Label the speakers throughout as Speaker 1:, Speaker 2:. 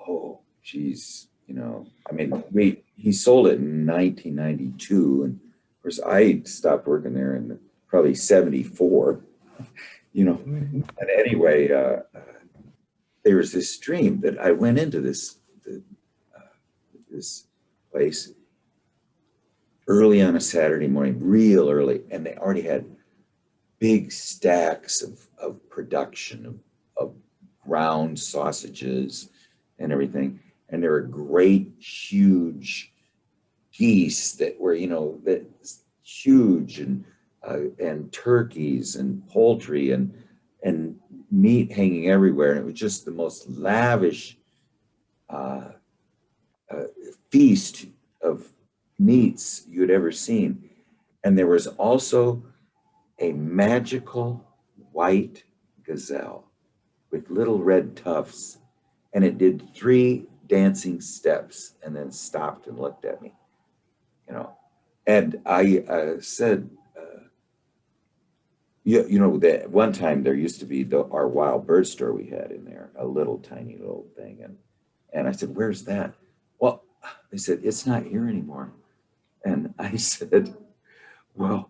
Speaker 1: oh, geez, I mean, he sold it in 1992, and of course I stopped working there in probably 74,
Speaker 2: Mhm.
Speaker 1: And anyway, there was this stream that I went into this place early on a Saturday morning, real early, and they already had big stacks of production of ground sausages and everything. And there were great, huge geese that were, that huge, and turkeys and poultry and meat hanging everywhere. And it was just the most lavish uh, uh, feast of meats you'd ever seen. And there was also a magical white gazelle with little red tufts, and it did 3 dancing steps and then stopped and looked at me, you know. And I said, that one time there used to be our wild bird store we had in there, a little tiny little thing, and I said, "Where's that?" Well, they said it's not here anymore, and I said, "Well,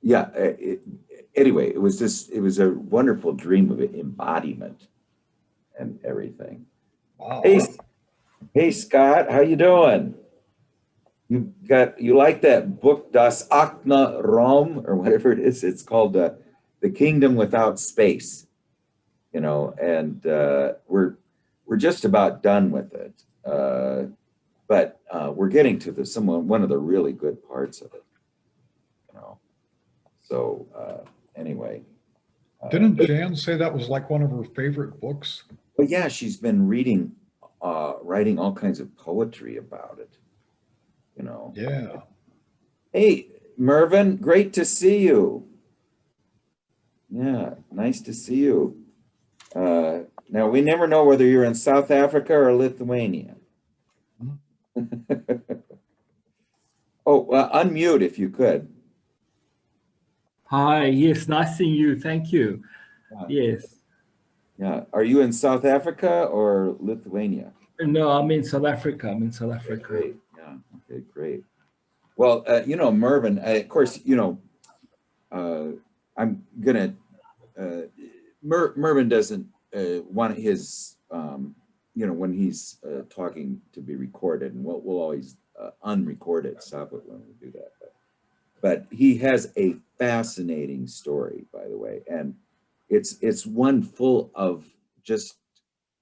Speaker 1: yeah." Anyway, it was a wonderful dream of embodiment and everything. Hey,
Speaker 2: Wow.
Speaker 1: hey, Scott, how you doing? You like that book Das Akna Rom or whatever it is? It's called The Kingdom Without Space, and we're just about done with it. But we're getting to one of the really good parts of it, you know. So anyway,
Speaker 2: Didn't Jan say that was like one of her favorite books?
Speaker 1: but yeah, she's been writing all kinds of poetry about it, you know.
Speaker 2: Yeah.
Speaker 1: Hey, Mervyn, great to see you. Yeah, nice to see you. Now, we never know whether you're in South Africa or Lithuania.
Speaker 2: Mhm.
Speaker 1: Oh, unmute if you could.
Speaker 3: Hi, yes, nice seeing you. Thank you. Yes.
Speaker 1: Yeah. Are you in South Africa or Lithuania?
Speaker 3: No, I'm in South Africa. I'm in South
Speaker 1: Okay,
Speaker 3: Africa.
Speaker 1: great. Yeah. Okay, great. Well, Mervyn, of course, I'm gonna. Mervyn doesn't want his, when he's talking to be recorded, and we'll always unrecord it, stop it when we do that. But he has a fascinating story, by the way, and it's one full of just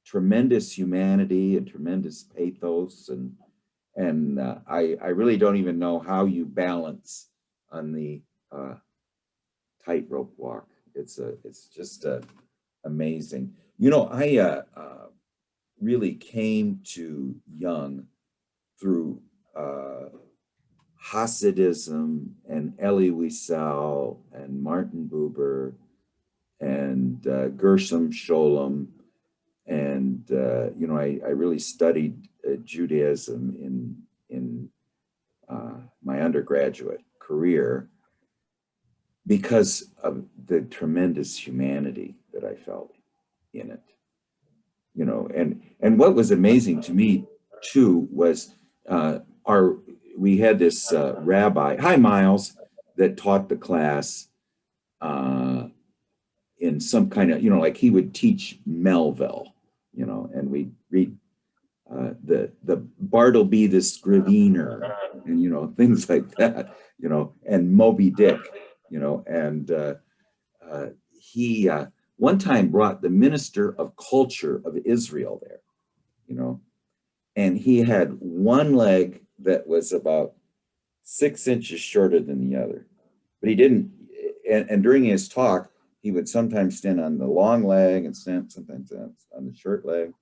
Speaker 1: tremendous humanity and tremendous pathos, and I really don't even know how you balance on the tightrope walk. It's just amazing. I really came to Jung through Hasidism and Elie Wiesel and Martin Buber and Gershom Scholem. And, I really studied Judaism in my undergraduate career because of the tremendous humanity that I felt in it. And what was amazing to me too was we had this rabbi, hi Miles, that taught the class in some kind of, like he would teach Melville, and we'd read the Bartleby the Scrivener, and things like that, and Moby Dick, and he one time brought the minister of culture of Israel there, and he had one leg that was about 6 inches shorter than the other, but he didn't. And during his talk, he would sometimes stand on the long leg and sometimes on the short leg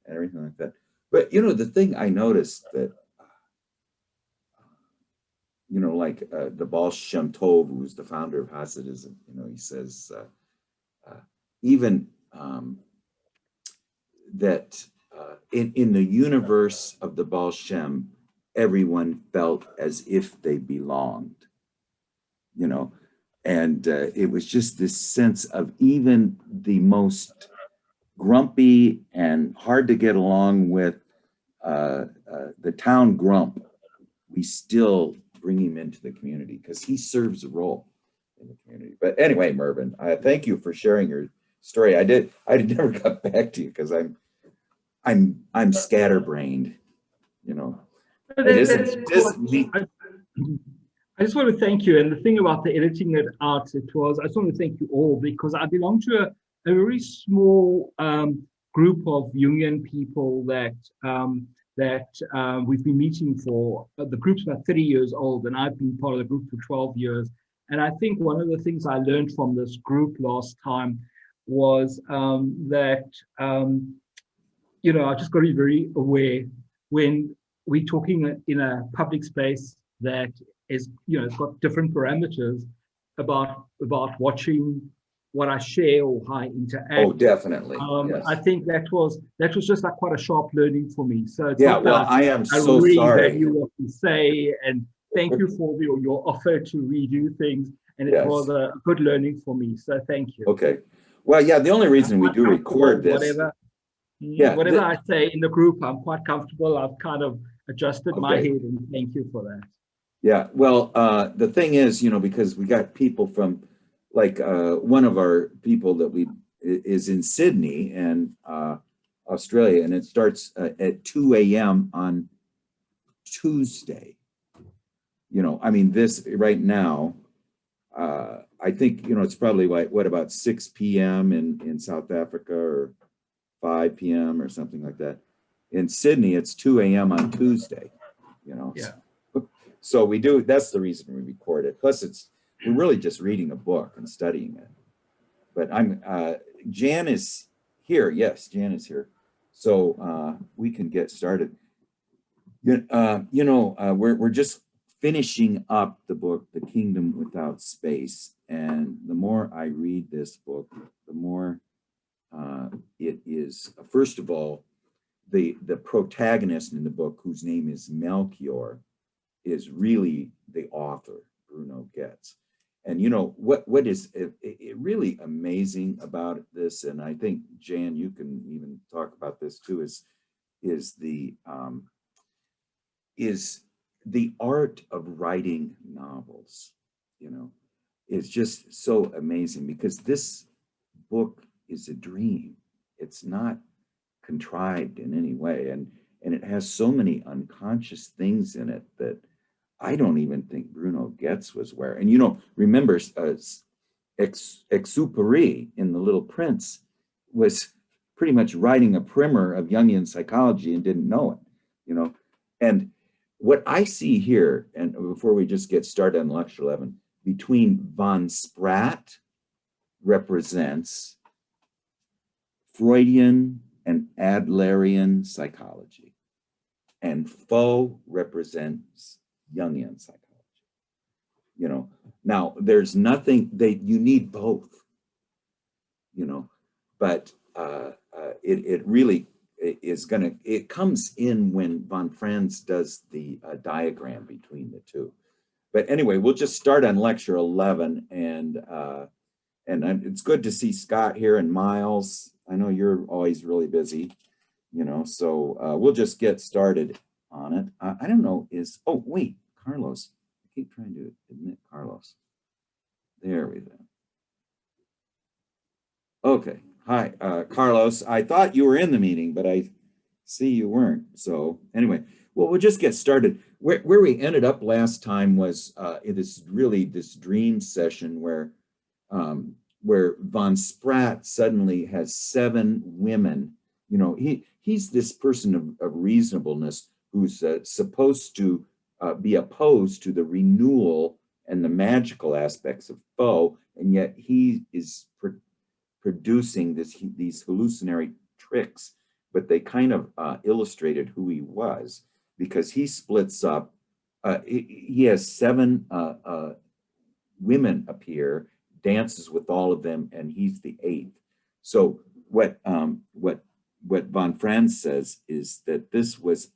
Speaker 1: and everything like that. But the thing I noticed that, like the Baal Shem Tov, who was the founder of Hasidism, he says even that in the universe of the Baal Shem, everyone felt as if they belonged, and it was just this sense of even the most grumpy and hard to get along with, the town grump, we still bring him into the community because he serves a role in the community. But anyway, Mervyn, thank you for sharing your story. I never got back to you because I'm scatterbrained, you know. It isn't just me.
Speaker 3: I just want to thank you. And the thing about the editing it out, I just want to thank you all because I belong to a very small group of Jungian people that we've been meeting for. The group's about 30 years old, and I've been part of the group for 12 years. And I think one of the things I learned from this group last time was that, I just got to be very aware when we're talking in a public space that is, it's got different parameters about watching what I share or how I interact.
Speaker 1: Oh, definitely. Yes.
Speaker 3: I think that was just like quite a sharp learning for me. So it's
Speaker 1: yeah, well, I am so
Speaker 3: really
Speaker 1: sorry.
Speaker 3: value what you say, and thank you for your offer to redo things. And it
Speaker 1: Yes.
Speaker 3: was a good learning for me. So thank you.
Speaker 1: Okay. Well, yeah, the only reason we do record this.
Speaker 3: Whatever I say in the group, I'm quite comfortable. I've kind of adjusted my head, and thank you for that.
Speaker 1: Yeah, well, the thing is, because we got people from, like, one of our people that is in Sydney and Australia, and it starts at 2 a.m. on Tuesday. I mean, this right now, I think, it's probably like, about 6 p.m. in South Africa, or 5 p.m. or something like that. In Sydney, it's 2 a.m. on Tuesday,
Speaker 3: Yeah.
Speaker 1: So we do, that's the reason we record it. Plus we're really just reading a book and studying it. But Jan is here. Yes, Jan is here. So we can get started. We're just finishing up the book, The Kingdom Without Space. And the more I read this book, the more it is, first of all, the protagonist in the book, whose name is Melchior, is really the author, Bruno Goetz. And what is it really amazing about this, and I think, Jan, you can even talk about this too, is the art of writing novels. It's just so amazing because this book is a dream. It's not contrived in any way, and it has so many unconscious things in it that I don't even think Bruno Goetz was aware. And remember, Exupéry in The Little Prince was pretty much writing a primer of Jungian psychology and didn't know it. And what I see here, and before we just get started on lecture 11, between von Spratt represents Freudian and Adlerian psychology, and Foe represents Jungian psychology. Now there's nothing you need both, but it really is it comes in when von Franz does the diagram between the two. But anyway, we'll just start on lecture 11, and it's good to see Scott here and Miles. I know you're always really busy, so we'll just get started on it. I don't know, oh, wait, Carlos. I keep trying to admit Carlos. There we go. Okay, hi, Carlos. I thought you were in the meeting, but I see you weren't. So anyway, well, we'll just get started. Where we ended up last time was this dream session where von Spratt suddenly has 7 women. He's this person of reasonableness who's supposed to be opposed to the renewal and the magical aspects of Foe, and yet he is producing these hallucinatory tricks. But they kind of illustrated who he was, because he splits up. He has 7 women appear, dances with all of them, and he's the 8th. So what von Franz says is that this was,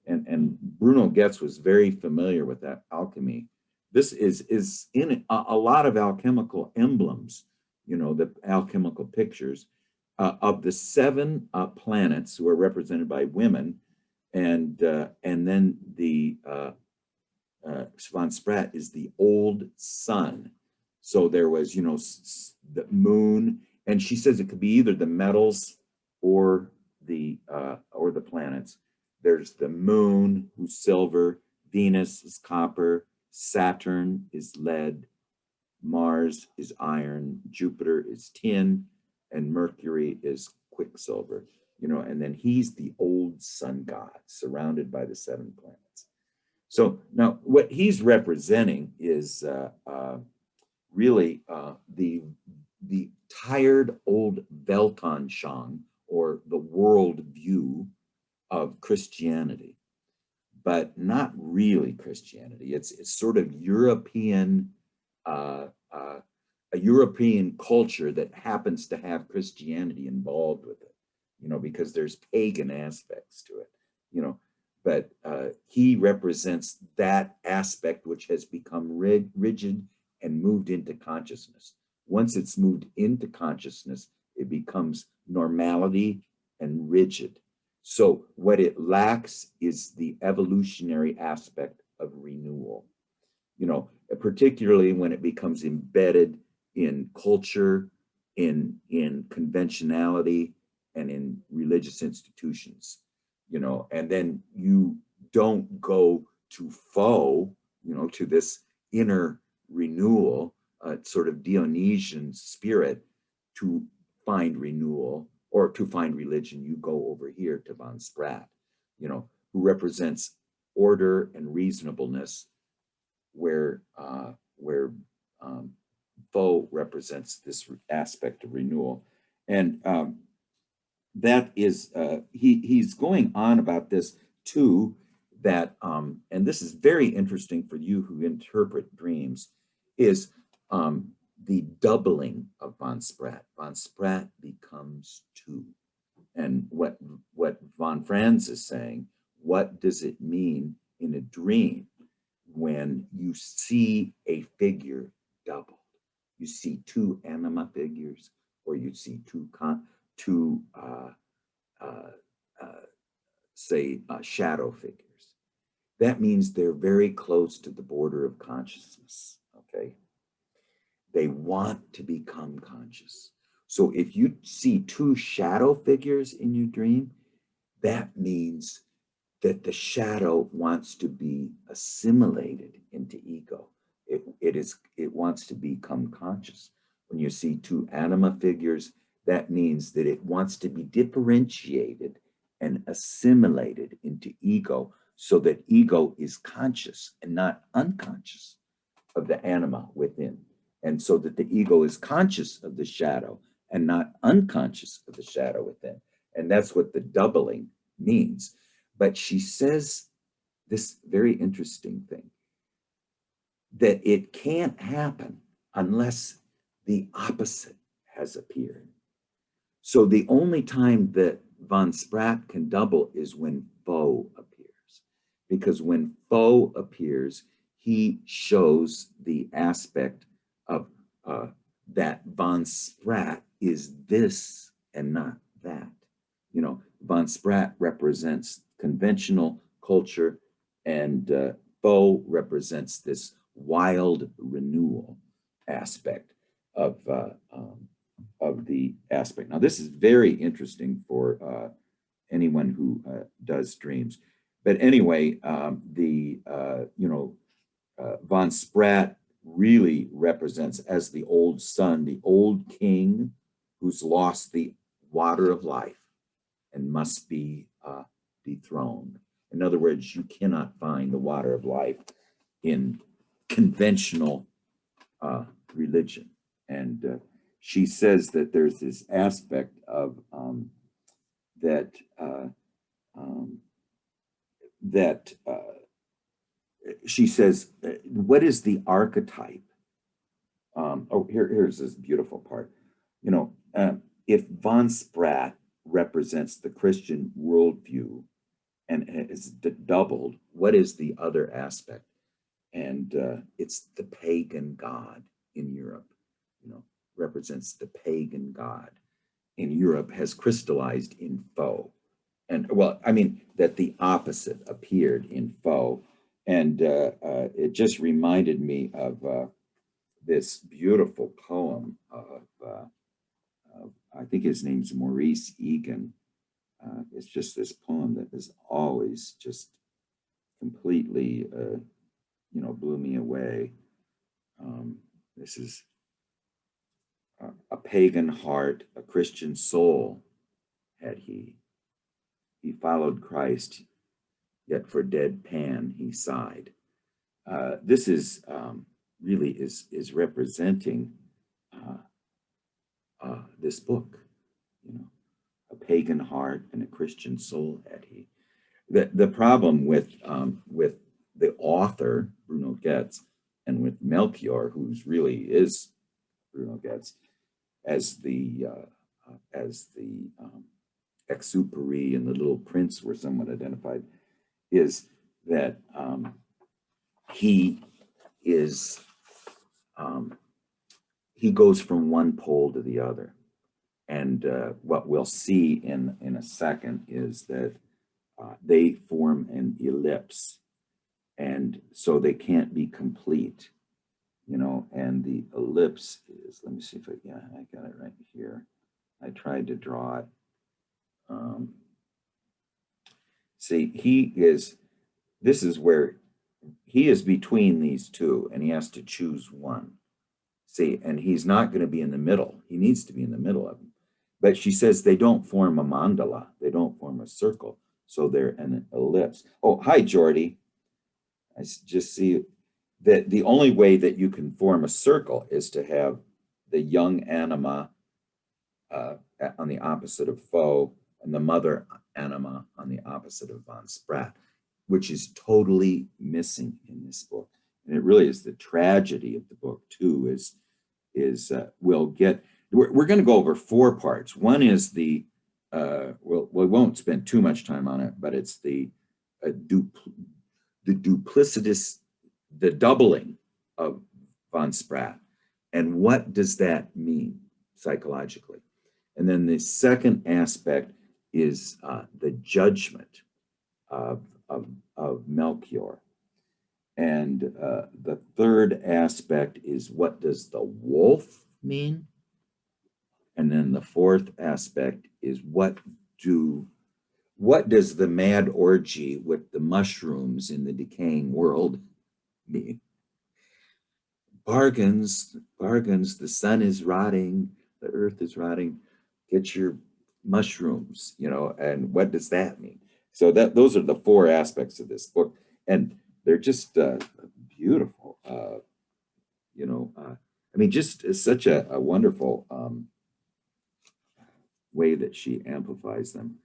Speaker 1: and Bruno Goetz was very familiar with that alchemy. This is in a lot of alchemical emblems, the alchemical pictures. of the seven planets who are represented by women, and then the von Spratt is the old sun. So there was, the moon, and she says it could be either the metals or the planets. There's the moon, who's silver. Venus is copper. Saturn is lead. Mars is iron. Jupiter is tin, and Mercury is quicksilver. And then he's the old sun god, surrounded by the seven planets. So now what he's representing is really the tired old Weltanschauung, or the world view of Christianity, but not really Christianity. It's sort of European, a European culture that happens to have Christianity involved with it, because there's pagan aspects to it, but he represents that aspect which has become rigid and moved into consciousness. Once it's moved into consciousness, it becomes normality and rigid. So what it lacks is the evolutionary aspect of renewal, particularly when it becomes embedded in culture, in conventionality, and in religious institutions, and then you don't go to to this inner renewal, sort of Dionysian spirit, to find renewal or to find religion. You go over here to von Spratt, who represents order and reasonableness, where Faux represents this aspect of renewal. And that is, he's going on about this too, that, and this is very interesting for you who interpret dreams, is the doubling of von Spratt. Von Spratt becomes two. And what von Franz is saying, what does it mean in a dream when you see a figure doubled? You see two anima figures, or you see two shadow figures. That means they're very close to the border of consciousness, okay? They want to become conscious. So if you see two shadow figures in your dream, that means that the shadow wants to be assimilated into ego. It wants to become conscious. When you see two anima figures, that means that it wants to be differentiated and assimilated into ego, so that ego is conscious and not unconscious of the anima within. And so that the ego is conscious of the shadow and not unconscious of the shadow within. And that's what the doubling means. But she says this very interesting thing, that it can't happen unless the opposite has appeared. So the only time that von Spratt can double is when Faux appears. Because when Faux appears, he shows the aspect of that von Spratt is this and not that. Von Spratt represents conventional culture, and Faux represents this wild renewal aspect of the aspect. Now, this is very interesting for anyone who does dreams. But anyway, von Spratt really represents as the old sun, the old king who's lost the water of life and must be dethroned. In other words, you cannot find the water of life in conventional religion. And she says that there's this aspect of she says, what is the archetype? Here's this beautiful part. If von Spratt represents the Christian worldview and is doubled, what is the other aspect? And it's the pagan god in Europe, represents the pagan god. in Europe has crystallized in faux. And well, I mean, that the opposite appeared in faux. And it just reminded me of this beautiful poem of, I think his name's Maurice Egan. It's just this poem that has always just completely, blew me away. This is a pagan heart, a Christian soul had he. He followed Christ, yet for dead Pan he sighed. This is really is representing this book, a pagan heart and a Christian soul had he. The problem with the author Bruno Goetz and with Melchior, who's really is Bruno Goetz, as the Exupery and the Little Prince were somewhat identified, is that he goes from one pole to the other. And what we'll see in a second is that they form an ellipse, and so they can't be complete, and the ellipse is, let me see if I got it right here. I tried to draw it. See, this is where he is between these two, and he has to choose one. See, and he's not going to be in the middle. He needs to be in the middle of them. But she says they don't form a mandala. They don't form a circle. So they're an ellipse. Oh, hi, Jordy. I just see that the only way that you can form a circle is to have the young anima on the opposite of faux and the mother anima on the opposite of von Spratt, which is totally missing in this book. And it really is the tragedy of the book too, we're going to go over 4 parts. One is we won't spend too much time on it, but it's the duplicitous, the doubling of von Spratt. And what does that mean psychologically? And then the second aspect is the judgment of Melchior. And the third aspect is, what does the wolf mean? And then the fourth aspect is, what does the mad orgy with the mushrooms in the decaying world mean? Bargains, the sun is rotting, the earth is rotting, get your mushrooms, and what does that mean? So those are the 4 aspects of this book, and they're just beautiful. Just such a wonderful way that she amplifies them.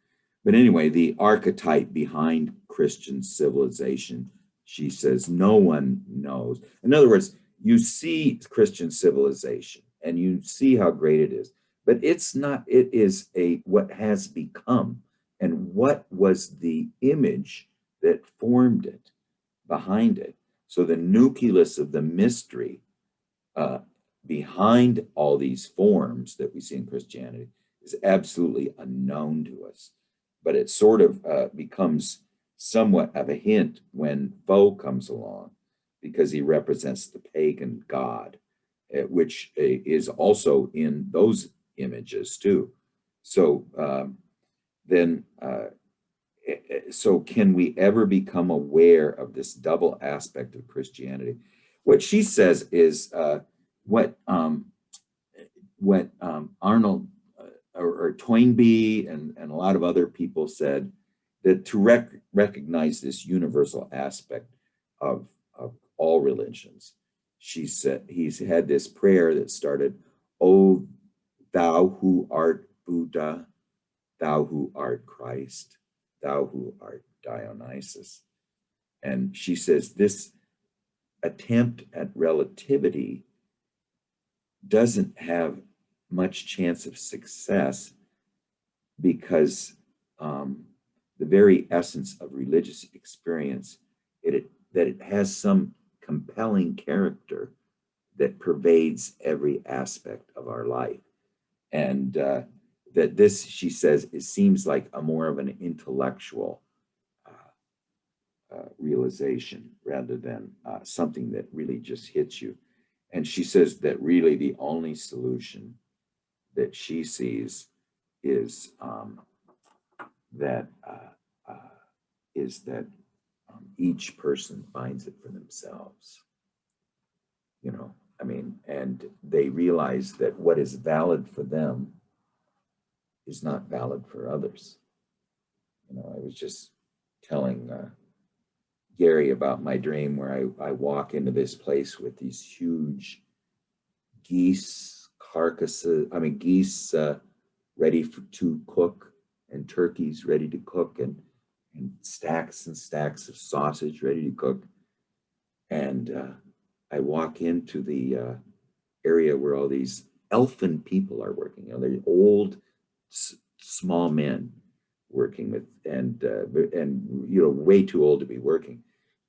Speaker 1: But anyway, the archetype behind Christian civilization, she says, no one knows. In other words, you see Christian civilization and you see how great it is, but it's not, it is what has become, and what was the image that formed it, behind it. So the nucleus of the mystery behind all these forms that we see in Christianity is absolutely unknown to us. But it sort of becomes somewhat of a hint when Foe comes along, because he represents the pagan god, which is also in those images too. So so can we ever become aware of this double aspect of Christianity? What she says is what Arnold or Toynbee and a lot of other people said, that to recognize this universal aspect of all religions. She said, he's had this prayer that started, "O thou who art Buddha, thou who art Christ, thou who art Dionysus." And she says this attempt at relativity doesn't have much chance of success, because the very essence of religious experience, that it has some compelling character that pervades every aspect of our life. And that this, she says, it seems like a more of an intellectual realization rather than something that really just hits you. And she says that really the only solution that she sees is that each person finds it for themselves. You know, I mean, and they realize that what is valid for them is not valid for others. You know, I was just telling Gary about my dream where I walk into this place with these huge geese carcasses, geese ready to cook, and turkeys ready to cook, and stacks and stacks of sausage ready to cook. And I walk into the area where all these elfin people are working. You know, they're old, small men working with, and you know, way too old to be working.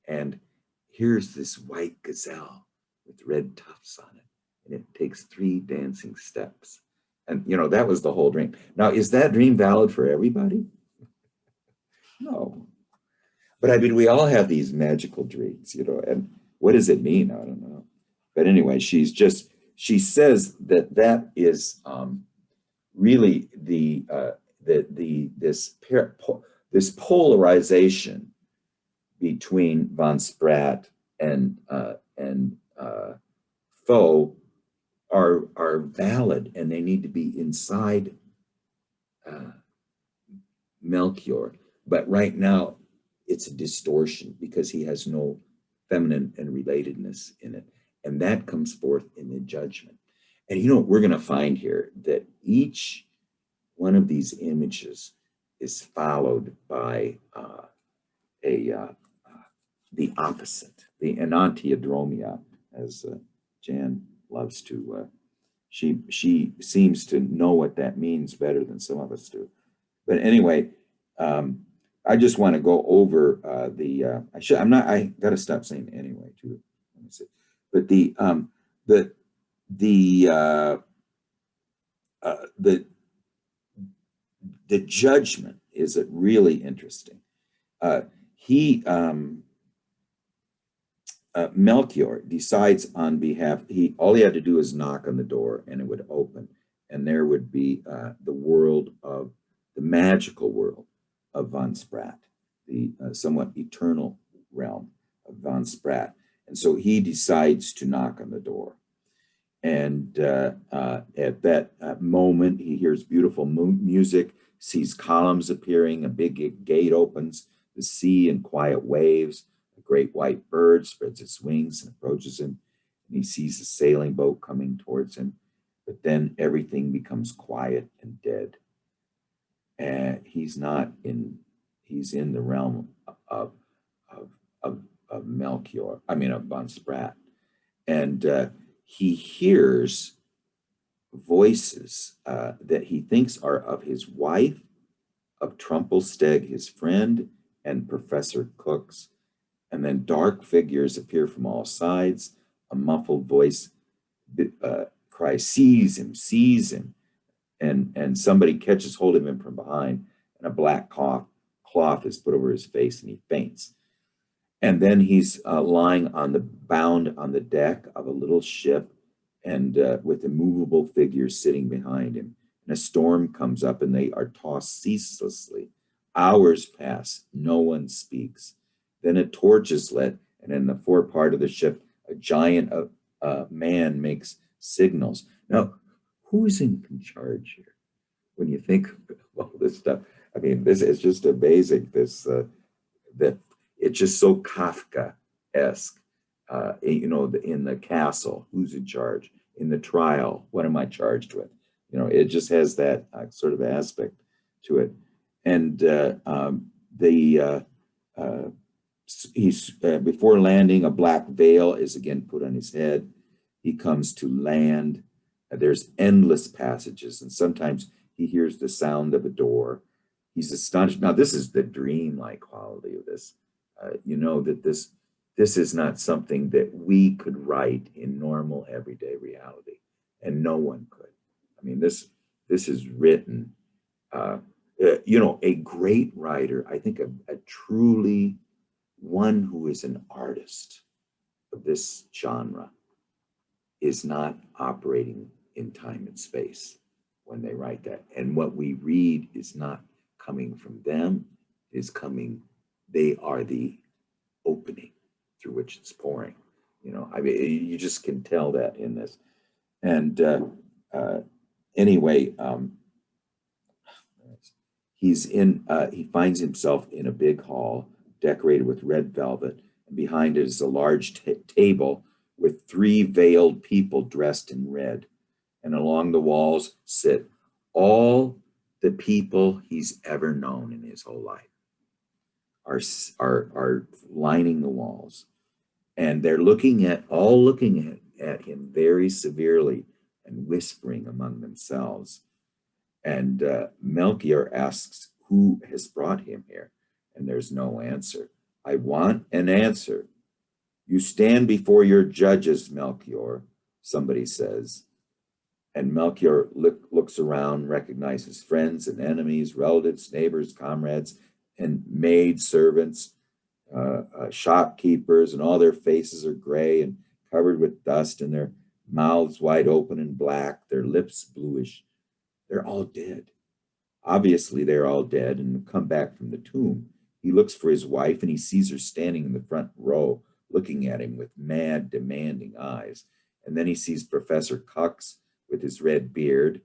Speaker 1: And here's this white gazelle with red tufts on it, and it takes 3 dancing steps. And you know, that was the whole dream. Now, is that dream valid for everybody? No. But I mean, we all have these magical dreams, you know, and what does it mean? I don't know. But anyway, she says that that is really this polarization between von Spratt and Foe are valid, and they need to be inside Melchior. But right now, it's a distortion because he has no feminine and relatedness in it. And that comes forth in the judgment. And you know what we're going to find here? That each one of these images is followed by the opposite, the enantiodromia, as Jan loves to. She seems to know what that means better than some of us do. But anyway, I just want to go over I got to stop saying anyway too. Let me see. But the judgment is really interesting. Melchior decides on behalf. All he had to do is knock on the door, and it would open, and there would be the magical world of von Spratt, the somewhat eternal realm of von Spratt. And so he decides to knock on the door. And at that moment, he hears beautiful music, sees columns appearing, a big gate opens, the sea and quiet waves, a great white bird spreads its wings and approaches him, and he sees a sailing boat coming towards him. But then everything becomes quiet and dead. And he's in the realm of Melchior, of von Spratt. And he hears voices that he thinks are of his wife, of Trumpelsteg, his friend, and Professor Cooks. And then dark figures appear from all sides. A muffled voice cries, "Seize him, seize him." And somebody catches hold of him from behind, and a black cloth is put over his face, and he faints. And then he's lying bound on the deck of a little ship, and with immovable figures sitting behind him. And a storm comes up, and they are tossed ceaselessly. Hours pass, no one speaks. Then a torch is lit, and in the forepart of the ship, a giant man makes signals. Now, who's in charge here? When you think of all this stuff, this is just amazing. That it's just so Kafka-esque. In the castle, who's in charge? In the trial, what am I charged with? It just has that sort of aspect to it. And before landing, a black veil is again put on his head. He comes to land. There's endless passages, and sometimes he hears the sound of a door. He's astonished. Now, this is the dream-like quality of this. That this is not something that we could write in normal everyday reality, and no one could. This this is written, a great writer, I think a truly one who is an artist of this genre is not operating in time and space when they write that. And what we read is not coming from them, they are the opening through which it's pouring. I mean, you just can tell that in this. And anyway, he finds himself in a big hall decorated with red velvet, and behind it is a large table with 3 veiled people dressed in red. And along the walls sit all the people he's ever known in his whole life are lining the walls. And they're looking at him very severely and whispering among themselves. And Melchior asks, who has brought him here? And there's no answer. I want an answer. You stand before your judges, Melchior, somebody says. And Melchior looks around, recognizes friends and enemies, relatives, neighbors, comrades, and maid servants, shopkeepers, and all their faces are gray and covered with dust, and their mouths wide open and black, their lips bluish. They're all dead. Obviously, they're all dead and come back from the tomb. He looks for his wife, and he sees her standing in the front row, looking at him with mad, demanding eyes. And then he sees Professor Cox with his red beard,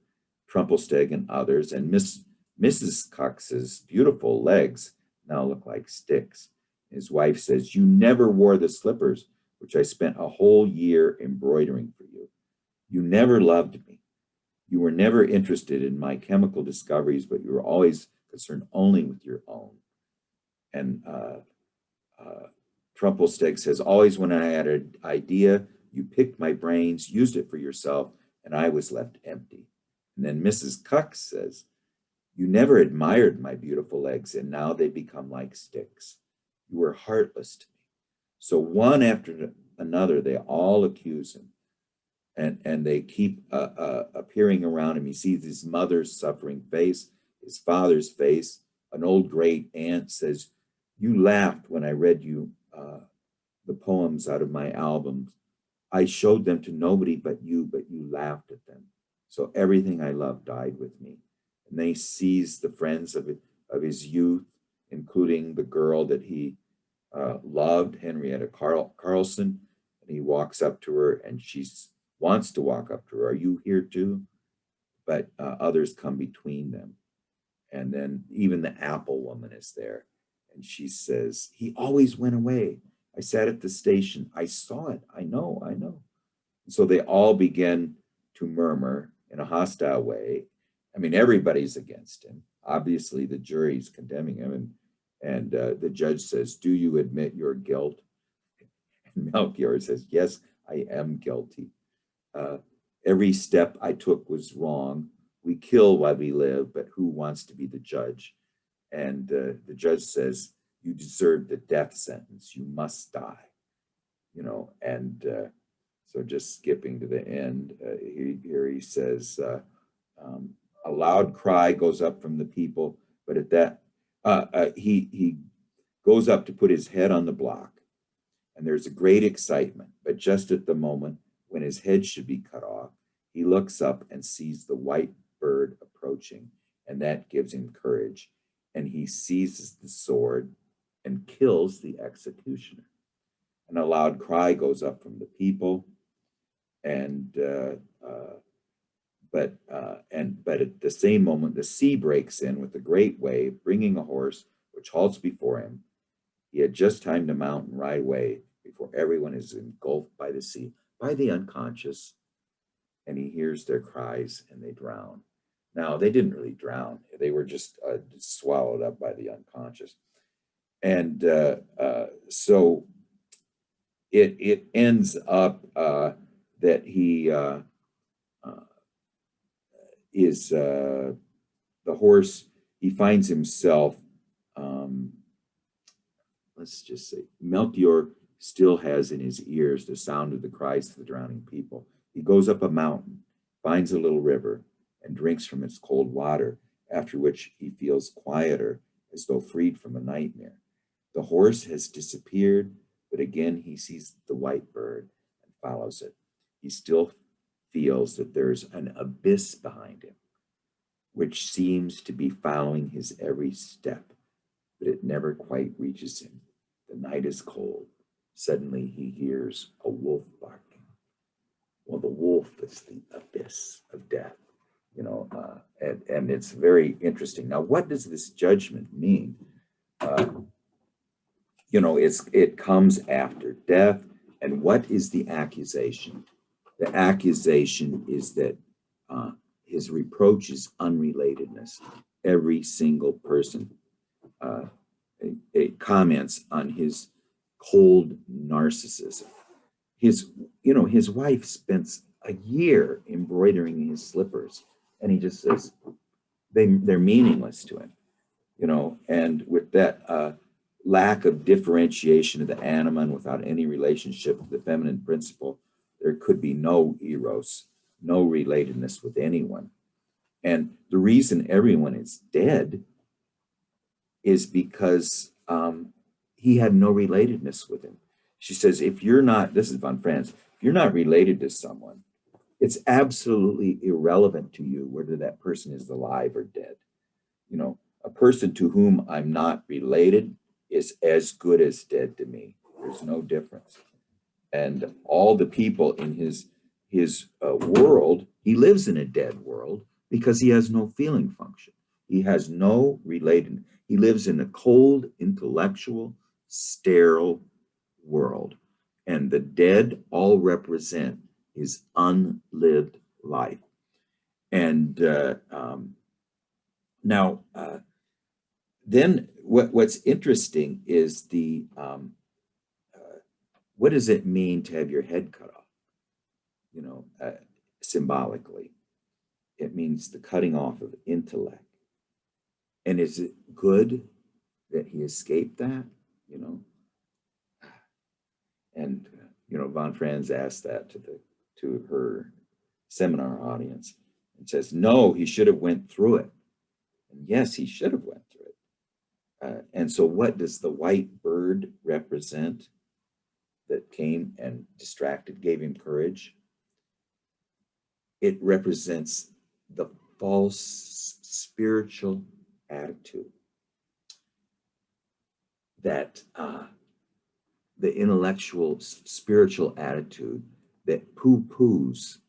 Speaker 1: Trumpelsteg and others, and Mrs. Cox's beautiful legs now look like sticks. His wife says, you never wore the slippers, which I spent a whole year embroidering for you. You never loved me. You were never interested in my chemical discoveries, but you were always concerned only with your own. And Trumpelsteg says, always when I had an idea, you picked my brains, used it for yourself, and I was left empty. And then Mrs. Cox says, you never admired my beautiful legs, and now they become like sticks. You were heartless to me. So one after another, they all accuse him. And they keep appearing around him. He sees his mother's suffering face, his father's face. An old great aunt says, you laughed when I read you the poems out of my albums. I showed them to nobody but you laughed at them. So everything I loved died with me. And then he sees the friends of his youth, including the girl that he loved, Henrietta Carlson. And he walks up to her, and she wants to walk up to her. Are you here too? But others come between them. And then even the apple woman is there. And she says, he always went away. I sat at the station. I saw it. I know. And so they all begin to murmur in a hostile way. I mean, everybody's against him. Obviously, the jury's condemning him. And the judge says, do you admit your guilt? And Melchior says, yes, I am guilty. Every step I took was wrong. We kill while we live, but who wants to be the judge? And the judge says, you deserve the death sentence. You must die. And so just skipping to the end, here he says, a loud cry goes up from the people, but at that, he goes up to put his head on the block, and there's a great excitement, but just at the moment when his head should be cut off, he looks up and sees the white bird approaching, and that gives him courage, and he seizes the sword and kills the executioner. And a loud cry goes up from the people, but at the same moment, the sea breaks in with a great wave, bringing a horse which halts before him. He had just time to mount and ride away before everyone is engulfed by the sea, by the unconscious, and he hears their cries and they drown. Now, they didn't really drown. They were just swallowed up by the unconscious. And so it ends up that he is the horse. He finds himself, let's just say, Melchior still has in his ears the sound of the cries of the drowning people. He goes up a mountain, finds a little river, and drinks from its cold water, after which he feels quieter, as though freed from a nightmare. The horse has disappeared, but again he sees the white bird and follows it. He still feels that there's an abyss behind him, which seems to be following his every step, but it never quite reaches him. The night is cold. Suddenly he hears a wolf barking. Well, the wolf is the abyss of death, and it's very interesting. Now, what does this judgment mean? It comes after death. And what is the accusation? The accusation is that his reproach is unrelatedness. Every single person it comments on his cold narcissism. His wife spends a year embroidering his slippers, and he just says they're meaningless to him, and with that lack of differentiation of the anima and without any relationship to the feminine principle, there could be no eros, no relatedness with anyone. And the reason everyone is dead is because he had no relatedness with him. She says, if you're not, this is von Franz, if you're not related to someone, it's absolutely irrelevant to you whether that person is alive or dead. A person to whom I'm not related is as good as dead to me. There's no difference. And all the people in his world, he lives in a dead world because he has no feeling function. He has no related. He lives in a cold, intellectual, sterile world. And the dead all represent his unlived life. And now, then what's interesting is what does it mean to have your head cut off? Symbolically, it means the cutting off of intellect. And is it good that he escaped that? And von Franz asked that to her seminar audience, and says, no, he should have went through it. And yes, he should have went through it. And so what does the white bird represent that came and distracted, gave him courage? It represents the false spiritual attitude that the intellectual spiritual attitude that poo-poos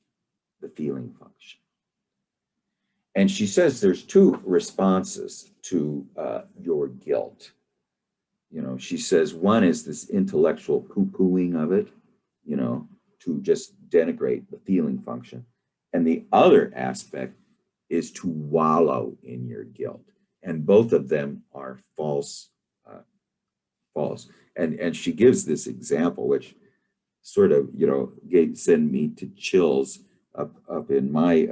Speaker 1: the feeling function. And she says there's two responses to your guilt. She says one is this intellectual poo-pooing of it, to just denigrate the feeling function. And the other aspect is to wallow in your guilt. And both of them are false. And she gives this example, which sort of, send me to chills up in my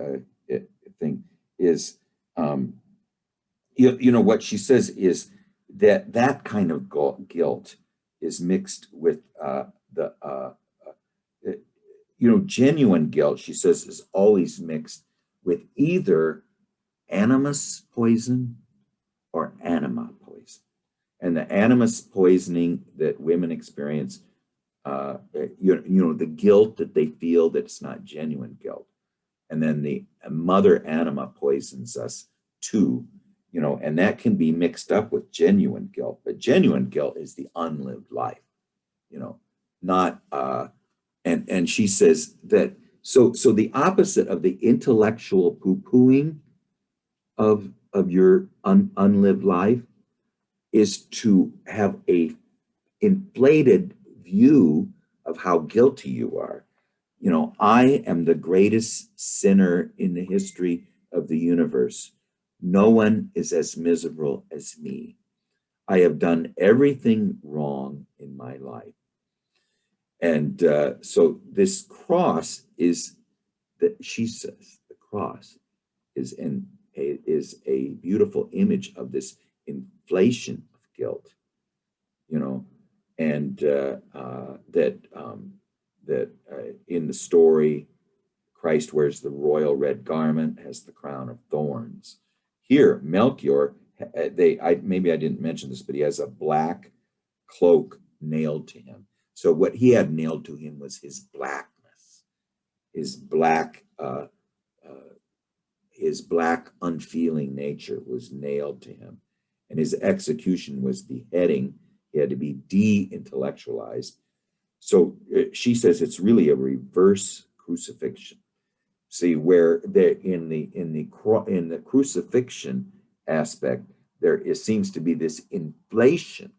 Speaker 1: thing, is, what she says is that kind of guilt is mixed with genuine guilt, she says, is always mixed with either animus poison or anima poison. And the animus poisoning that women experience, the guilt that they feel that it's not genuine guilt. And then the mother anima poisons us too, and that can be mixed up with genuine guilt. But genuine guilt is the unlived life, not, and she says that, so the opposite of the intellectual poo-pooing of your unlived life is to have a inflated view of how guilty you are. I am the greatest sinner in the history of the universe. No one is as miserable as me. I have done everything wrong in my life. And so this cross is, that she says, the cross is a beautiful image of this inflation of guilt, and that in the story, Christ wears the royal red garment, has the crown of thorns. Here, Melchior, maybe I didn't mention this, but he has a black cloak nailed to him. So what he had nailed to him was his blackness, his black unfeeling nature was nailed to him, and his execution was beheading. He had to be de-intellectualized. So she says it's really a reverse crucifixion. See, where in the crucifixion aspect, seems to be this inflation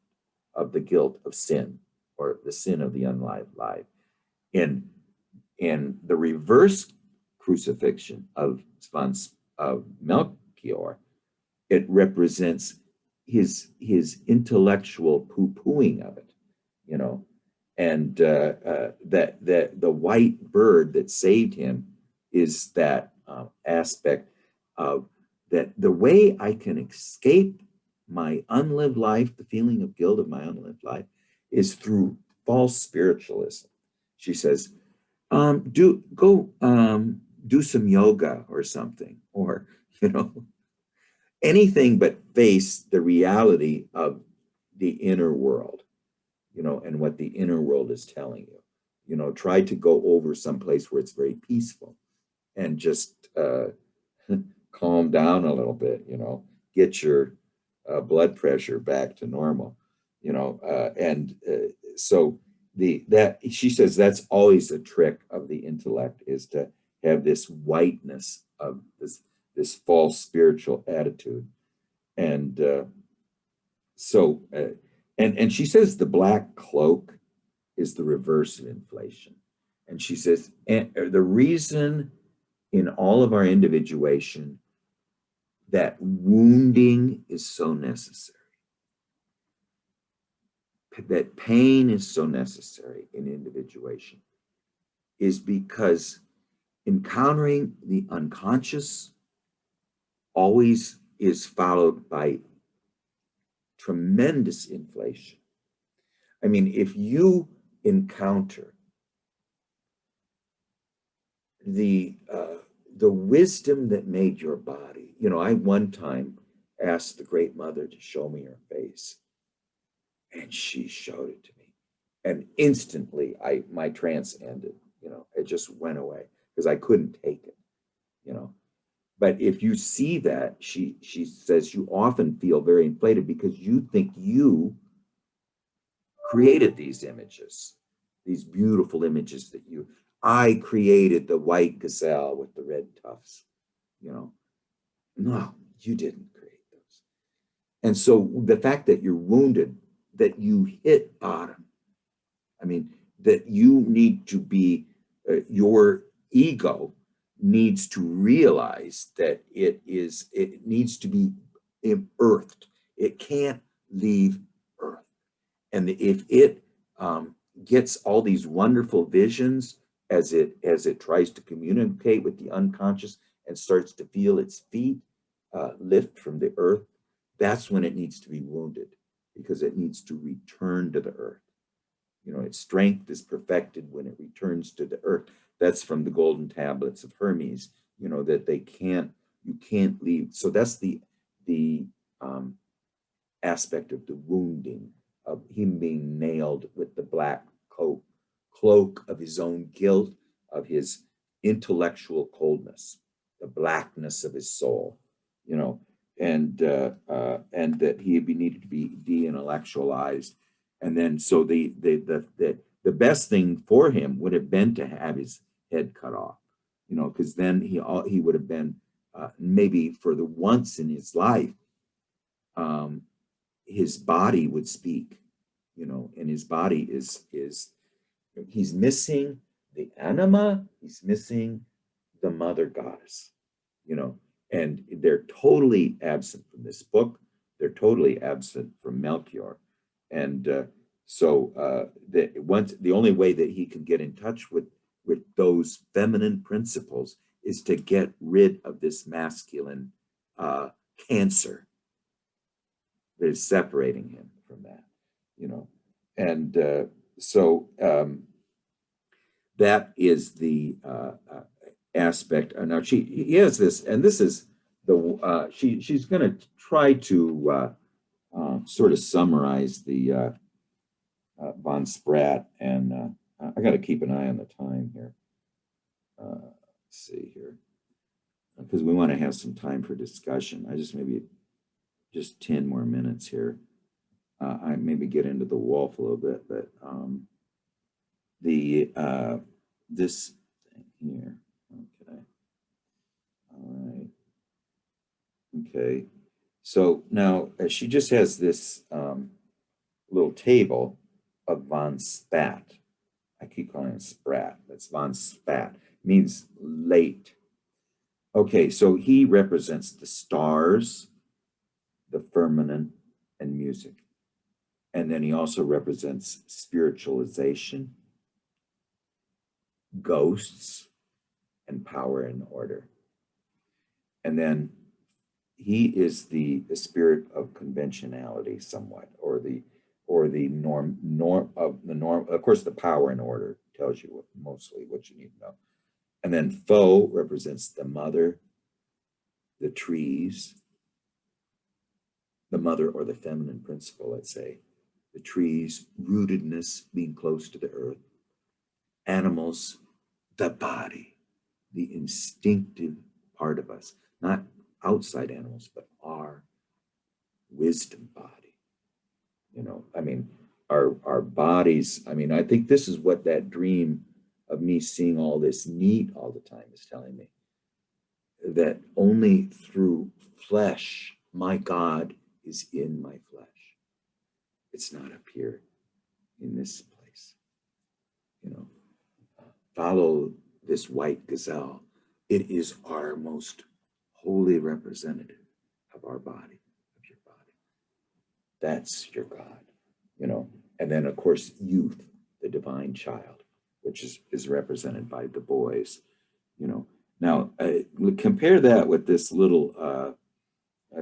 Speaker 1: of the guilt of sin, or the sin of the unlived life. In the reverse crucifixion of Melchior, it represents his intellectual poo-pooing of it, you know, and that the white bird that saved him is that aspect of that the way I can escape my unlived life, the feeling of guilt of my unlived life, is through false spiritualism. She says, do some yoga or something, or, you know, anything but face the reality of the inner world, you know, and what the inner world is telling you. You know, try to go over someplace where it's very peaceful and just calm down a little bit, you know, get your blood pressure back to normal, you know, so that she says that's always a trick of the intellect, is to have this whiteness of this false spiritual attitude. And and she says the black cloak is the reverse of inflation. And she says, and the reason in all of our individuation that wounding is so necessary, that pain is so necessary in individuation, is because encountering the unconscious always is followed by tremendous inflation. I mean, if you encounter the wisdom that made your body, you know, I one time asked the Great Mother to show me her face, and she showed it to me, and instantly my trance ended. You know, it just went away because I couldn't take it. You know, but if you see that, she says, you often feel very inflated because you think you created these images, these beautiful images that I created the white gazelle with the red tufts, you know. No, you didn't create those. And so the fact that you're wounded, that you hit bottom, I mean, that you need to be, your ego needs to realize that it needs to be earthed. It can't leave earth. And if it gets all these wonderful visions as it tries to communicate with the unconscious and starts to feel its feet lift from the earth, that's when it needs to be wounded, because it needs to return to the earth. You know, its strength is perfected when it returns to the earth. That's from the golden tablets of Hermes, you know, that you can't leave. So that's the aspect of the wounding, of him being nailed with the black cloak of his own guilt, of his intellectual coldness, the blackness of his soul, you know, and that he needed to be de-intellectualized. And then so the best thing for him would have been to have his head cut off, you know, because then he would have been maybe for the once in his life, his body would speak, you know, and his body is he's missing the anima, he's missing the mother goddess, you know, and they're totally absent from this book. They're totally absent from Melchior. And so the only way that he can get in touch with those feminine principles is to get rid of this masculine cancer that is separating him from that, you know. And so that is the aspect. Now he has this, and this is the she's going to try to sort of summarize the von Spratt, and I got to keep an eye on the time here. Let's see here, because we want to have some time for discussion. I just maybe just 10 more minutes here. I maybe get into the Wolf a little bit, but this thing here. Okay. All right. Okay. So now she just has this little table of von Spat. I keep calling it Sprat. That's von Spat. Means late. Okay, so he represents the stars, the firmament, and music. And then he also represents spiritualization, ghosts, and power and order. And then he is the spirit of conventionality somewhat, or the norm of the norm. Of course, the power and order tells you mostly what you need to know. And then Foe represents the mother, the trees, the mother or the feminine principle, let's say, the trees, rootedness, being close to the earth, animals, the body, the instinctive part of us, not outside animals, but our wisdom body. You know, I mean, our bodies, I mean, I think this is what that dream of me seeing all this meat all the time is telling me, that only through flesh, my God is in my flesh. It's not up here in this place. You know, follow this white gazelle. It is our most holy representative of our body, of your body. That's your God, you know. And then, of course, youth, the divine child, which is represented by the boys, you know. Now, compare that with this little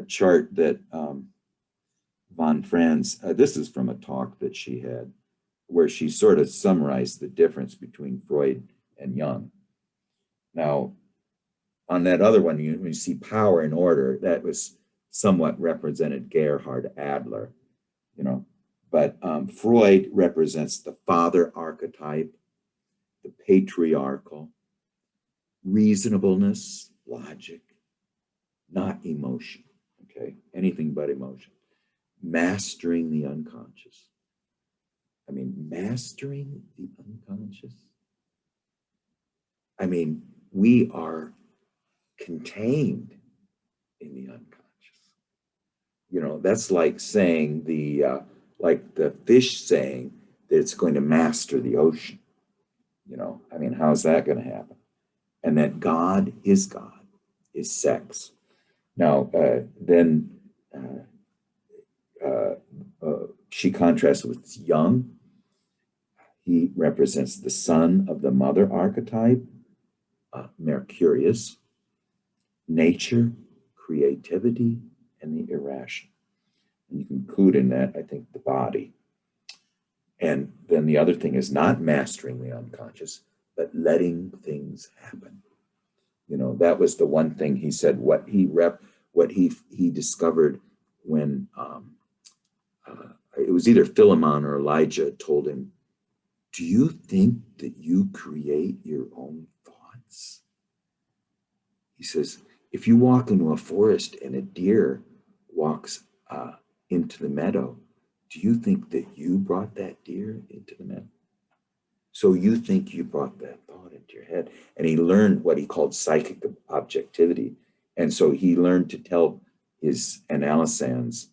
Speaker 1: chart that von Franz, this is from a talk that she had, where she sort of summarized the difference between Freud and Jung. Now, on that other one, you see power and order, that was somewhat represented Gerhard Adler, you know. But Freud represents the father archetype, the patriarchal, reasonableness, logic, not emotion, okay? Anything but emotion. Mastering the unconscious. I mean, mastering the unconscious. I mean, we are contained in the unconscious. You know, that's like saying like the fish saying that it's going to master the ocean. You know, I mean, how's that going to happen? And that God is sex. Now, then she contrasts with Jung. He represents the son of the mother archetype, Mercurius, nature, creativity, and the irrational. And you can include in that, I think, the body. And then the other thing is not mastering the unconscious, but letting things happen. You know, that was the one thing he said, what he discovered when it was either Philemon or Elijah told him, do you think that you create your own thoughts? He says, if you walk into a forest and a deer walks into the meadow, do you think that you brought that deer into the meadow? So you think you brought that thought into your head. And he learned what he called psychic objectivity. And so he learned to tell his analysans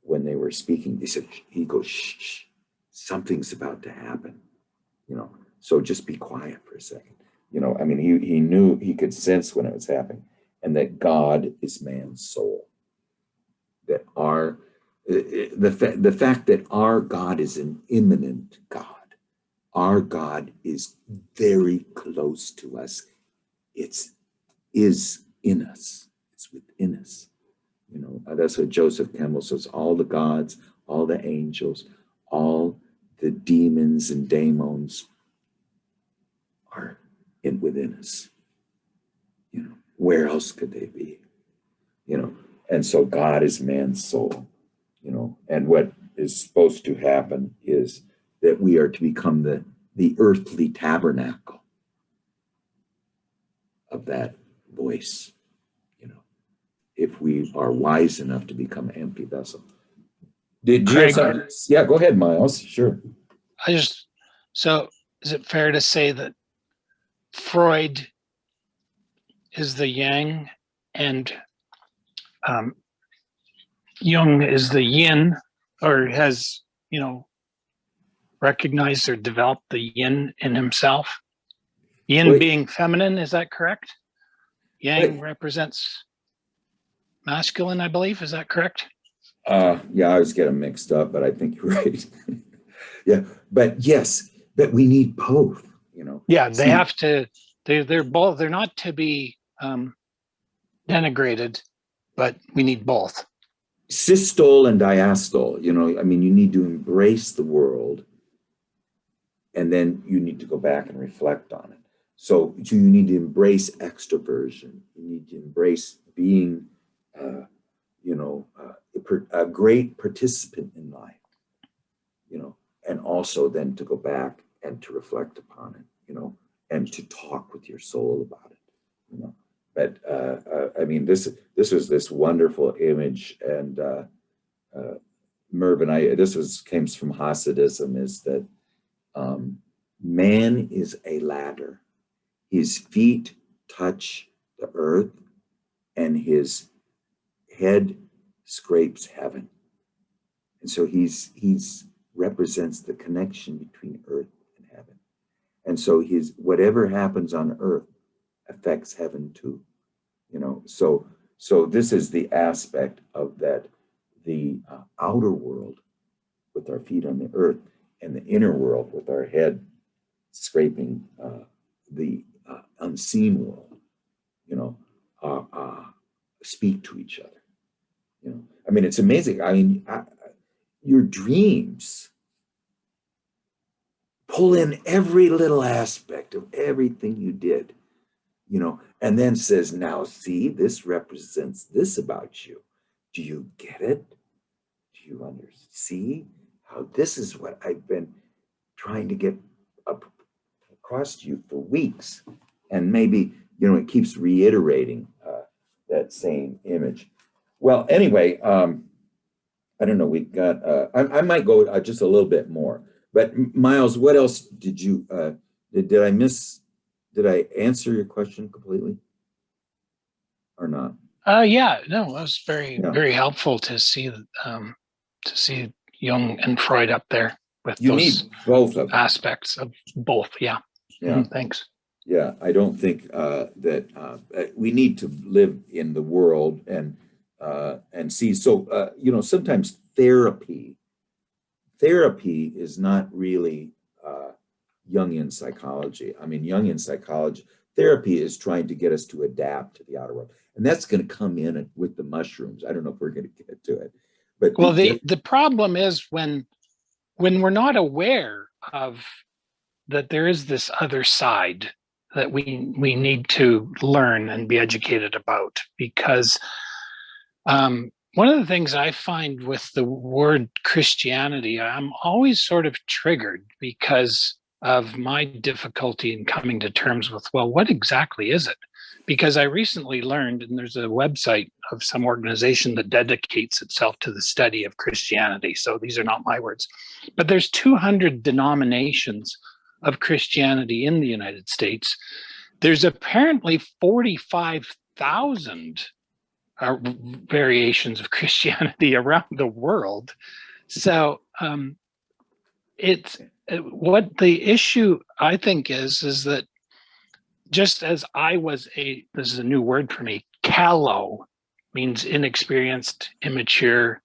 Speaker 1: when they were speaking, he goes, shh, shh, something's about to happen, you know, so just be quiet for a second. You know, I mean, he knew, he could sense when it was happening, and that God is man's soul. That the fact that our God is an immanent God, our God is very close to us. Is in us. It's within us. You know, that's what Joseph Campbell says. All the gods, all the angels, all the demons and daemons are within us. You know, where else could they be? You know, and so God is man's soul, you know, and what is supposed to happen is that we are to become the earthly tabernacle of that voice, you know, if we are wise enough to become an empty vessel. Did you have
Speaker 4: Craig,
Speaker 1: something? Yeah, go ahead, Miles. Sure.
Speaker 4: So is it fair to say that Freud is the yang and Jung is the yin, or has, recognized or developed the yin in himself? Yin
Speaker 1: Wait.
Speaker 4: being feminine, is that correct? Yang
Speaker 1: Wait.
Speaker 4: represents masculine, I believe. Is that correct?
Speaker 1: Yeah, I always get them mixed up, but I think you're right. Yeah, but yes, but we need both, you know.
Speaker 4: Yeah, they
Speaker 1: See,
Speaker 4: have to, they're both, they're not to be denigrated, but we need both.
Speaker 1: systole and diastole, you know, I mean, you need to embrace the world and then you need to go back and reflect on it. So you need to embrace extroversion. You need to embrace being, a great participant in life, you know, and also then to go back and to reflect upon it, you know, and to talk with your soul about it, you know. But I mean, this was this wonderful image, and Merv and I, came from Hasidism, is that man is a ladder. His feet touch the earth, and his head scrapes heaven. And so he's represents the connection between earth and heaven. And so whatever happens on earth affects heaven too, you know. So this is the aspect of that, the outer world with our feet on the earth, and the inner world with our head scraping the unseen world, you know, speak to each other, you know. I mean, it's amazing. I mean, your dreams pull in every little aspect of everything you did, you know, and then says, now see, this represents this about you. Do you get it? Do you see how this is what I've been trying to get across to you for weeks? And maybe, you know, it keeps reiterating that same image. Well, anyway, I don't know, we got, I might go just a little bit more, but Miles, what else did you, did I miss, did I answer your question completely or not?
Speaker 4: Yeah, no, it was very helpful to see Jung and Freud up there with
Speaker 1: You
Speaker 4: those
Speaker 1: need both of them.
Speaker 4: aspects of both. Yeah.
Speaker 1: Yeah.
Speaker 4: Thanks.
Speaker 1: Yeah, I don't think that we need to live in the world and see. So you know, sometimes therapy is not really Jungian psychology. I mean, Jungian psychology therapy is trying to get us to adapt to the outer world, and that's going to come in with the mushrooms. I don't know if we're going to get to it, but
Speaker 4: Well, the problem is when we're not aware of that there is this other side that we need to learn and be educated about, because one of the things I find with the word Christianity, I'm always sort of triggered because of my difficulty in coming to terms with, well, what exactly is it? Because I recently learned, and there's a website of some organization that dedicates itself to the study of Christianity. So these are not my words, but there's 200 denominations of Christianity in the United States. There's apparently 45,000 variations of Christianity around the world. So it's what the issue I think is that just as I was this is a new word for me, callow means inexperienced, immature,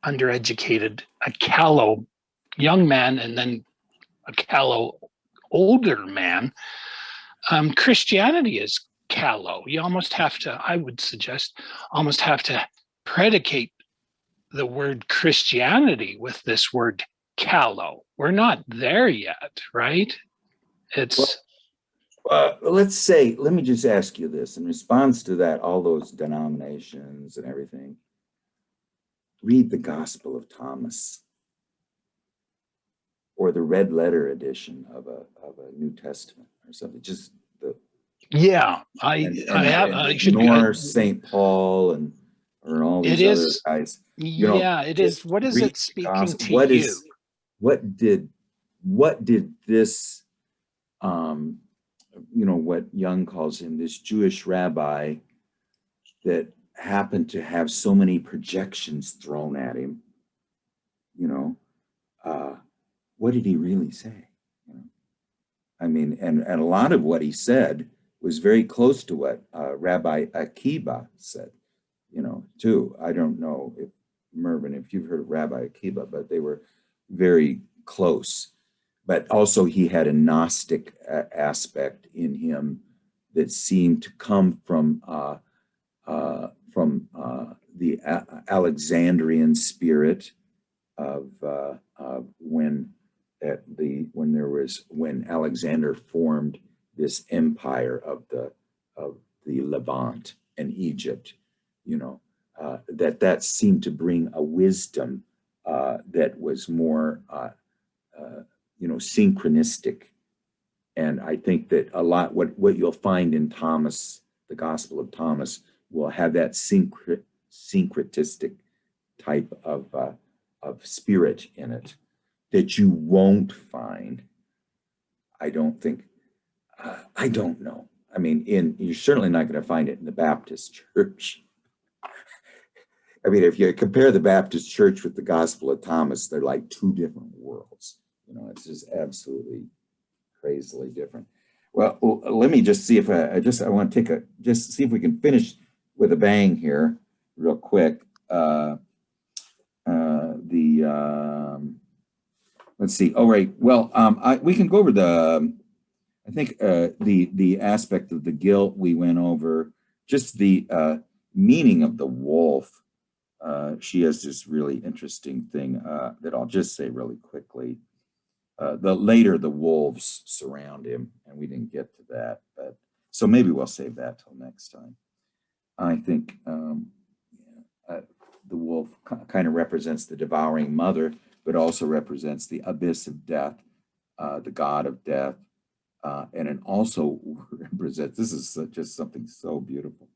Speaker 4: undereducated, a callow young man, and then a callow older man. Christianity is callow. You almost have to, I would suggest, almost have to predicate the word Christianity with this word callow. We're not there yet, right? It's
Speaker 1: Let me just ask you this in response to that, all those denominations and everything. Read the Gospel of Thomas or the red letter edition of a New Testament or something. Just the
Speaker 4: Yeah, I should be.
Speaker 1: ignore St. Paul and or all
Speaker 4: It
Speaker 1: these other
Speaker 4: is.
Speaker 1: guys.
Speaker 4: Yeah, it is.
Speaker 1: Just
Speaker 4: What is
Speaker 1: read
Speaker 4: it
Speaker 1: the
Speaker 4: speaking
Speaker 1: gospel.
Speaker 4: to you?
Speaker 1: What did this what Young calls him, this Jewish rabbi that happened to have so many projections thrown at him, what did he really say? I mean, and a lot of what he said was very close to what Rabbi Akiba said, too. I don't know if Mervyn, if you've heard of Rabbi Akiba, but they were very close. But also he had a Gnostic aspect in him that seemed to come from the Alexandrian spirit of when Alexander formed this empire of the Levant and Egypt, that seemed to bring a wisdom that was more synchronistic. And I think that a lot what you'll find in Thomas, the Gospel of Thomas, will have that syncretistic type of spirit in it that you won't find. I don't think. I don't know. I mean, you're certainly not going to find it in the Baptist church. I mean, if you compare the Baptist church with the Gospel of Thomas, they're like two different worlds. It's just absolutely crazily different. Well, let me just see if I want to just see if we can finish with a bang here real quick. Let's see. All right. Well, we can go over I think the aspect of the guilt we went over, just the meaning of the wolf. She has this really interesting thing that I'll just say really quickly. Later the wolves surround him, and we didn't get to that, but so maybe we'll save that till next time. I think the wolf kind of represents the devouring mother, but also represents the abyss of death, the god of death, and it also represents, this is just something so beautiful,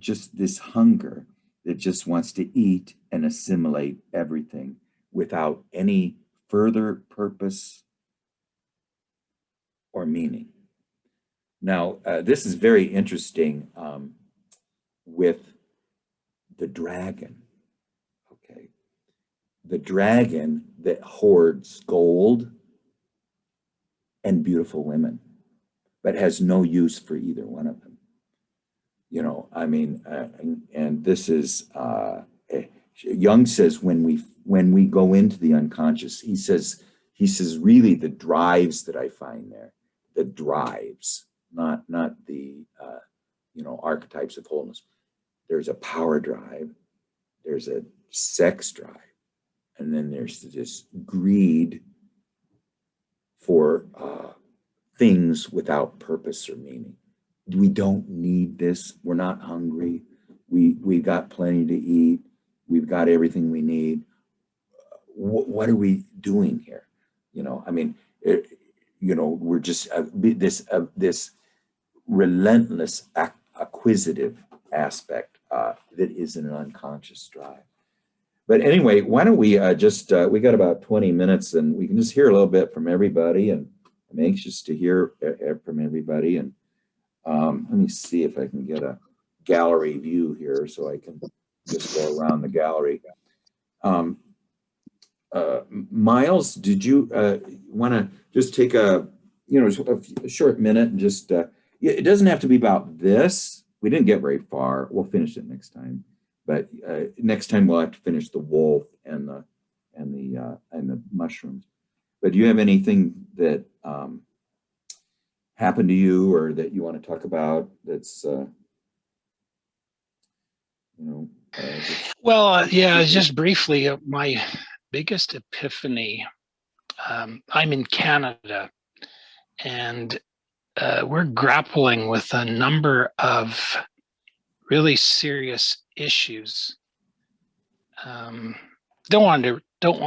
Speaker 1: just this hunger that just wants to eat and assimilate everything without any further purpose or meaning. Now, this is very interesting with the dragon, okay? The dragon that hoards gold and beautiful women, but has no use for either one of them. I mean, and this is, Jung says when we go into the unconscious, he says really the drives that I find there, the drives, not the archetypes of wholeness. There's a power drive, there's a sex drive, and then there's this greed for things without purpose or meaning. We don't need this. We're not hungry. We got plenty to eat. We've got everything we need. What are we doing here? I mean, we're just this relentless acquisitive aspect that is an unconscious drive. But anyway, why don't we we got about 20 minutes and we can just hear a little bit from everybody, and I'm anxious to hear from everybody. And let me see if I can get a gallery view here so I can just go around the gallery. Miles, did you want to just take a short minute and just, it doesn't have to be about this. We didn't get very far. We'll finish it next time. But next time we'll have to finish the wolf and the mushrooms. But do you have anything that happened to you or that you want to talk about? That's
Speaker 4: Well, just briefly, my biggest epiphany. I'm in Canada, and we're grappling with a number of really serious issues.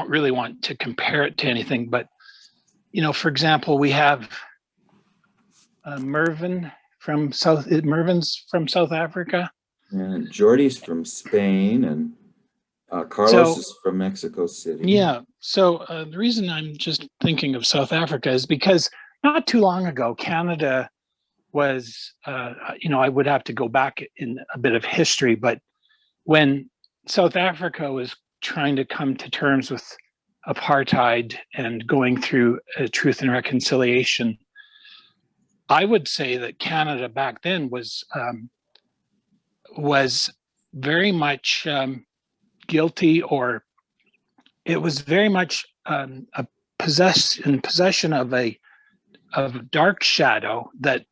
Speaker 4: Really want to compare it to anything, but for example, we have Mervin's from South Africa.
Speaker 1: And Jordy's from Spain, and Carlos is from Mexico City.
Speaker 4: Yeah. So the reason I'm just thinking of South Africa is because not too long ago, Canada was, I would have to go back in a bit of history, but when South Africa was trying to come to terms with apartheid and going through truth and reconciliation, I would say that Canada back then was very much guilty, or it was very much in possession of a dark shadow that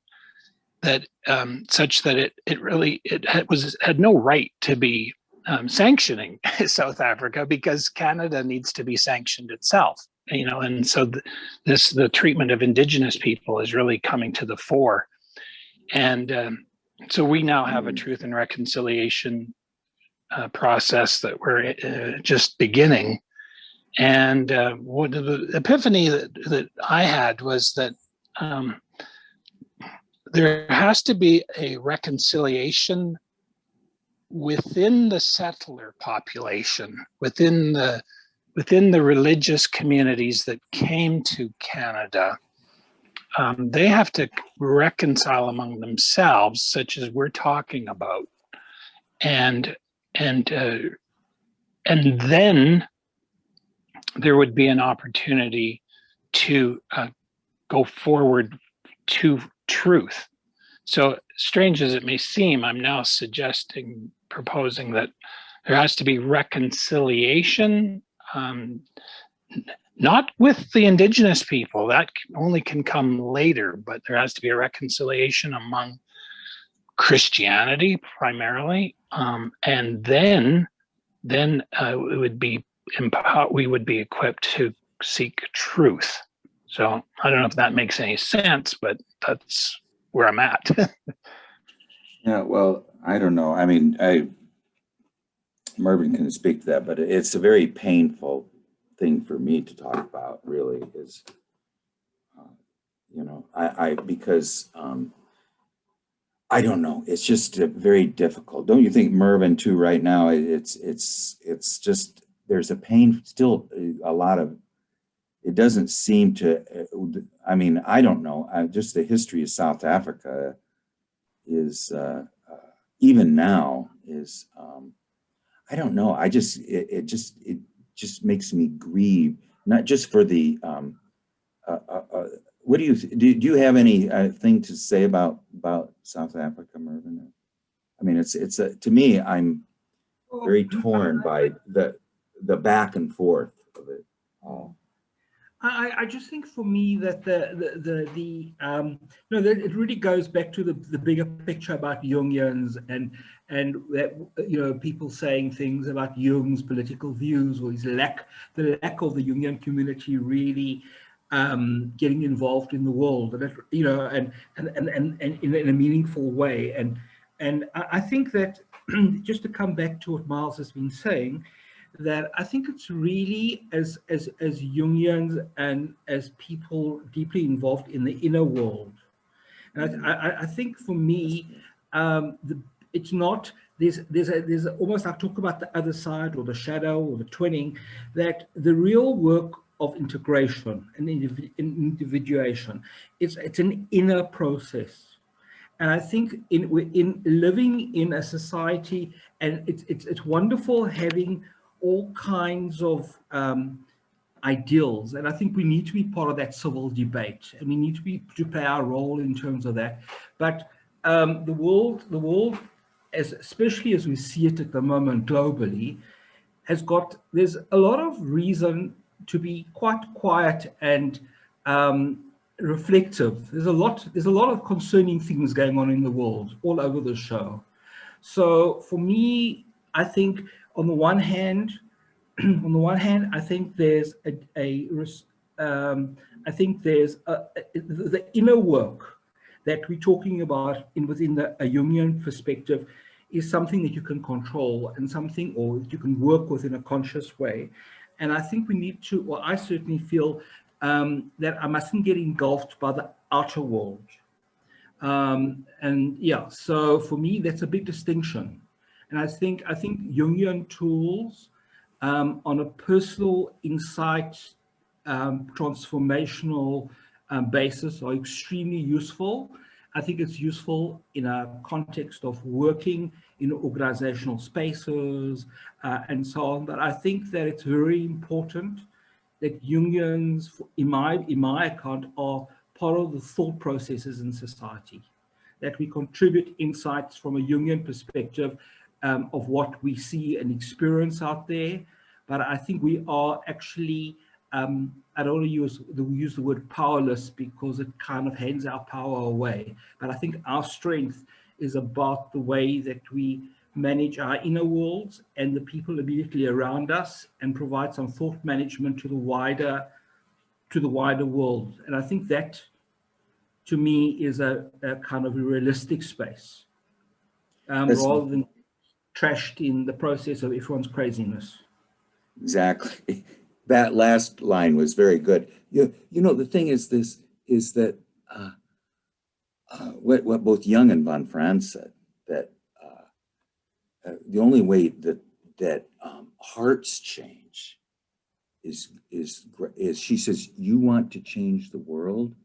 Speaker 4: such that it had no right to be sanctioning South Africa, because Canada needs to be sanctioned itself, and so the treatment of Indigenous people is really coming to the fore, and so we now have a truth and reconciliation process that we're just beginning. And one of the epiphany that I had was that there has to be a reconciliation within the settler population, within the religious communities that came to Canada. They have to reconcile among themselves, such as we're talking about, and then there would be an opportunity to go forward to truth. So strange as it may seem, I'm now proposing that there has to be reconciliation, not with the Indigenous people, that only can come later, but there has to be a reconciliation among Christianity primarily, and then it would be we would be equipped to seek truth. So I don't know if that makes any sense, but that's where I'm at.
Speaker 1: Yeah, well, I don't know. I mean, Mervin can speak to that, but it's a very painful thing for me to talk about, really, is, because I don't know. It's just very difficult. Don't you think, Mervin, too, right now, it's just, there's a pain, still a lot of, it doesn't seem to, I mean, I don't know. Just the history of South Africa is, even now, is, I don't know. It just makes me grieve, not just for the, what do you have any thing to say about South Africa, Mervin? I mean, it's to me, I'm very torn by the back and forth of it.
Speaker 5: I just think for me that that it really goes back to the bigger picture about Jungians and that people saying things about Jung's political views, or the lack of the Jungian community really getting involved in the world, and in a meaningful way, and I think that just to come back to what Miles has been saying, that I think it's really as Jungians and as people deeply involved in the inner world. And I think for me, it's not, there's almost, I talk about the other side, or the shadow, or the twinning, that the real work of integration and individuation, it's an inner process. And I think in living in a society, and it's wonderful having all kinds of ideals, and I think we need to be part of that civil debate, and we need to play our role in terms of that. But the world, especially as we see it at the moment globally, there's a lot of reason to be quite quiet and reflective. There's a lot of concerning things going on in the world all over the show. So for me, I think on the one hand, I think there's the inner work that we're talking about within a Jungian perspective is something that you can control and something, or you can work with in a conscious way. And I think we need to, or I certainly feel that I mustn't get engulfed by the outer world. And yeah, so for me, that's a big distinction. And I think Jungian tools on a personal insight, transformational basis are extremely useful. I think it's useful in a context of working in organizational spaces and so on. But I think that it's very important that Jungians, in my account, are part of the thought processes in society, that we contribute insights from a Jungian perspective of what we see and experience out there. But I think we are actually, I don't want to use the word powerless because it kind of hands our power away. But I think our strength is about the way that we manage our inner worlds and the people immediately around us, and provide some thought management to the wider world. And I think that, to me, is a kind of a realistic space, rather than trashed in the process of everyone's craziness.
Speaker 1: Exactly. That last line was very good. You know, the thing is that what both Jung and von Franz said, that the only way that hearts change is she says, you want to change the world?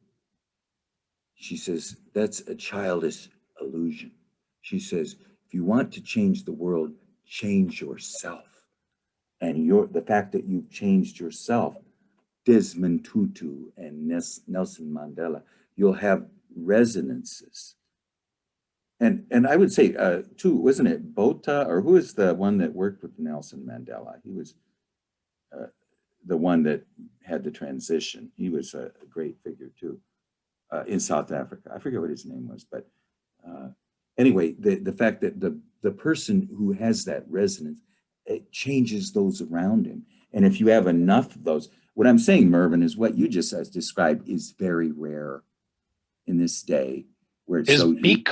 Speaker 1: She says, that's a childish illusion. She says, if you want to change the world, change yourself. And the fact that you've changed yourself, Desmond Tutu and Nelson Mandela, you'll have resonances. And I would say, too, wasn't it Botha, or who is the one that worked with Nelson Mandela? He was the one that had the transition. He was a great figure, too, in South Africa. I forget what his name was, but anyway, the fact that the person who has that resonance, it changes those around him. And if you have enough of those, what I'm saying, Mervyn, is what you just described is very rare in this day, where it's so easy.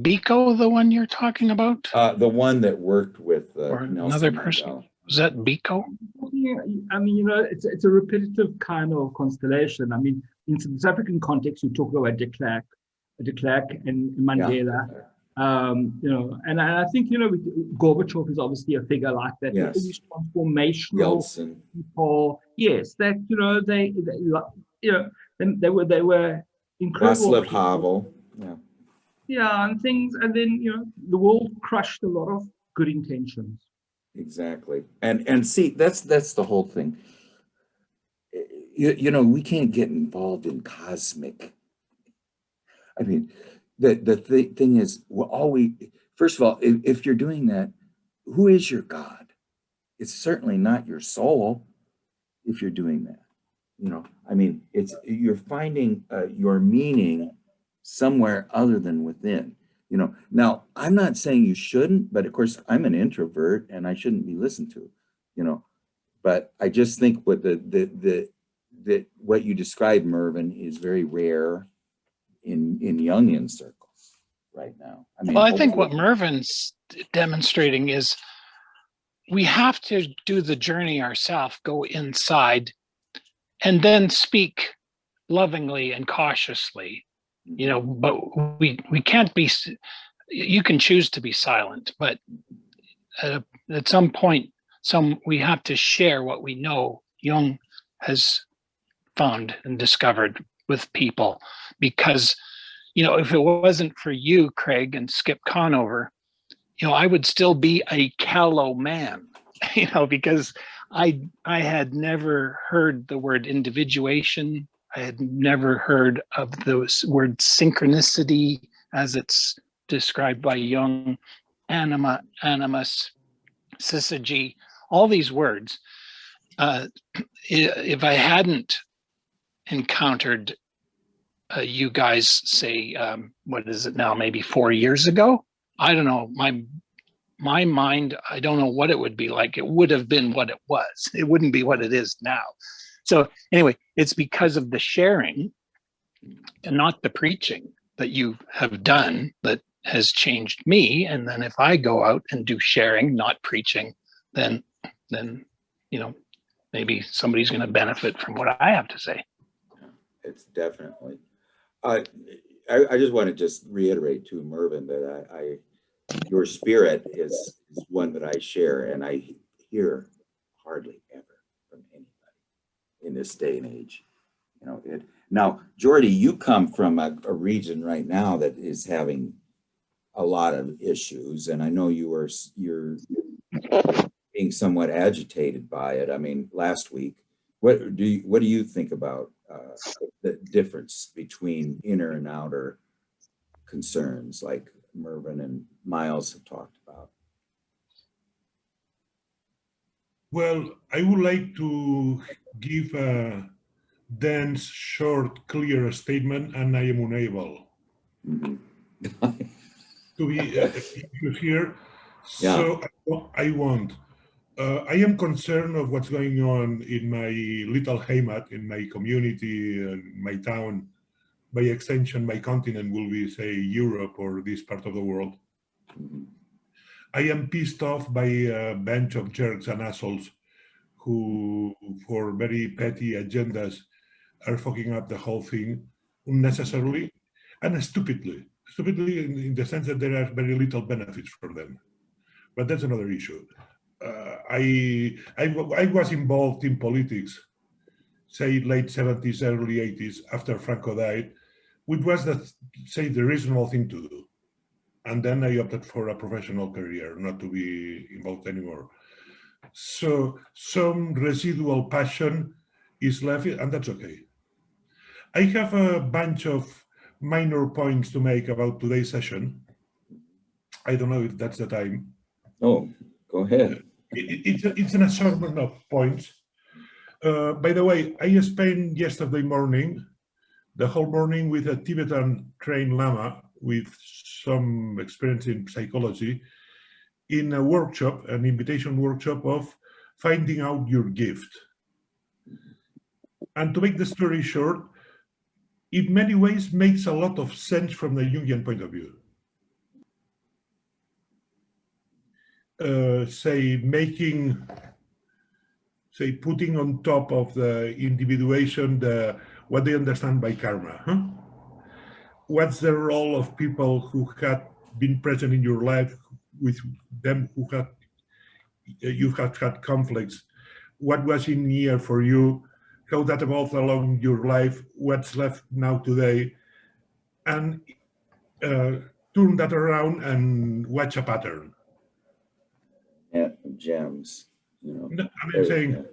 Speaker 4: Biko the one you're talking about?
Speaker 1: The one that worked with
Speaker 4: or
Speaker 1: Nelson
Speaker 4: another person?
Speaker 1: Mandela.
Speaker 4: Was that Biko?
Speaker 3: Yeah, I mean, you know, it's a repetitive kind of constellation. I mean, in the South African context, you talk about de Klerk and Mandela.
Speaker 1: Yeah.
Speaker 3: You know, and I think, you know, Gorbachev is obviously a figure like that.
Speaker 1: Yes.
Speaker 3: All these transformational
Speaker 1: Yeltsin.
Speaker 3: people, yes, that, you know, they you know, they were incredible.
Speaker 1: Václav Havel. Yeah.
Speaker 3: Yeah, and things, and then, you know, the world crushed a lot of good intentions.
Speaker 1: Exactly. And see, that's the whole thing. You know, we can't get involved in cosmic. I mean, the thing is, first of all, if you're doing that, who is your God? It's certainly not your soul if you're doing that. You know, I mean, you're finding your meaning somewhere other than within. You know, now I'm not saying you shouldn't, but of course I'm an introvert and I shouldn't be listened to, you know. But I just think what what you described, Mervyn, is very rare in Jungian circles right now. I mean,
Speaker 4: Well, I think what Mervyn's demonstrating is we have to do the journey ourselves, go inside, and then speak lovingly and cautiously. You know, but we can't be, you can choose to be silent, but at some point, we have to share what we know Jung has found and discovered with people. Because, you know, if it wasn't for you, Craig, and Skip Conover, you know, I would still be a callow man, you know, because I had never heard the word individuation. I had never heard of the word synchronicity as it's described by Jung, anima, animus, syzygy, all these words. If I hadn't encountered you guys, say, what is it now, maybe 4 years ago? I don't know, my mind, I don't know what it would be like. It would have been what it was. It wouldn't be what it is now. So anyway, it's because of the sharing and not the preaching that you have done that has changed me. And then if I go out and do sharing, not preaching, then maybe somebody's going to benefit from what I have to say.
Speaker 1: It's definitely. I just want to just reiterate to Mervyn that your spirit is one that I share, and I hear hardly ever from anybody in this day and age. Now, Jordy, you come from a region right now that is having a lot of issues, and I know you're being somewhat agitated by it. I mean, last week, what do you think about the difference between inner and outer concerns, like Mervyn and Miles have talked about?
Speaker 6: Well, I would like to give a dense, short, clear statement, and I am unable to be here.
Speaker 1: Yeah.
Speaker 6: So I won't. I am concerned of what's going on in my little Heimat, in my community, my town. By extension, my continent will be, say, Europe or this part of the world. I am pissed off by a bunch of jerks and assholes who, for very petty agendas, are fucking up the whole thing unnecessarily and stupidly. Stupidly in the sense that there are very little benefits for them. But that's another issue. I was involved in politics, say late 70s, early 80s, after Franco died, which was, the reasonable thing to do. And then I opted for a professional career, not to be involved anymore. So some residual passion is left, and that's okay. I have a bunch of minor points to make about today's session. I don't know if that's the time.
Speaker 1: Oh, go ahead.
Speaker 6: It's an assortment of points. By the way, I spent yesterday morning, the whole morning, with a Tibetan trained lama with some experience in psychology, in a workshop, an invitation workshop of finding out your gift. And to make the story short, in many ways makes a lot of sense from the Jungian point of view. Putting on top of the individuation what they understand by karma. What's the role of people who had been present in your life, with them who you have had conflicts? What was in here for you? How that evolved along your life? What's left now today? And turn that around and watch a pattern.
Speaker 1: Yeah, gems.
Speaker 6: I mean, saying,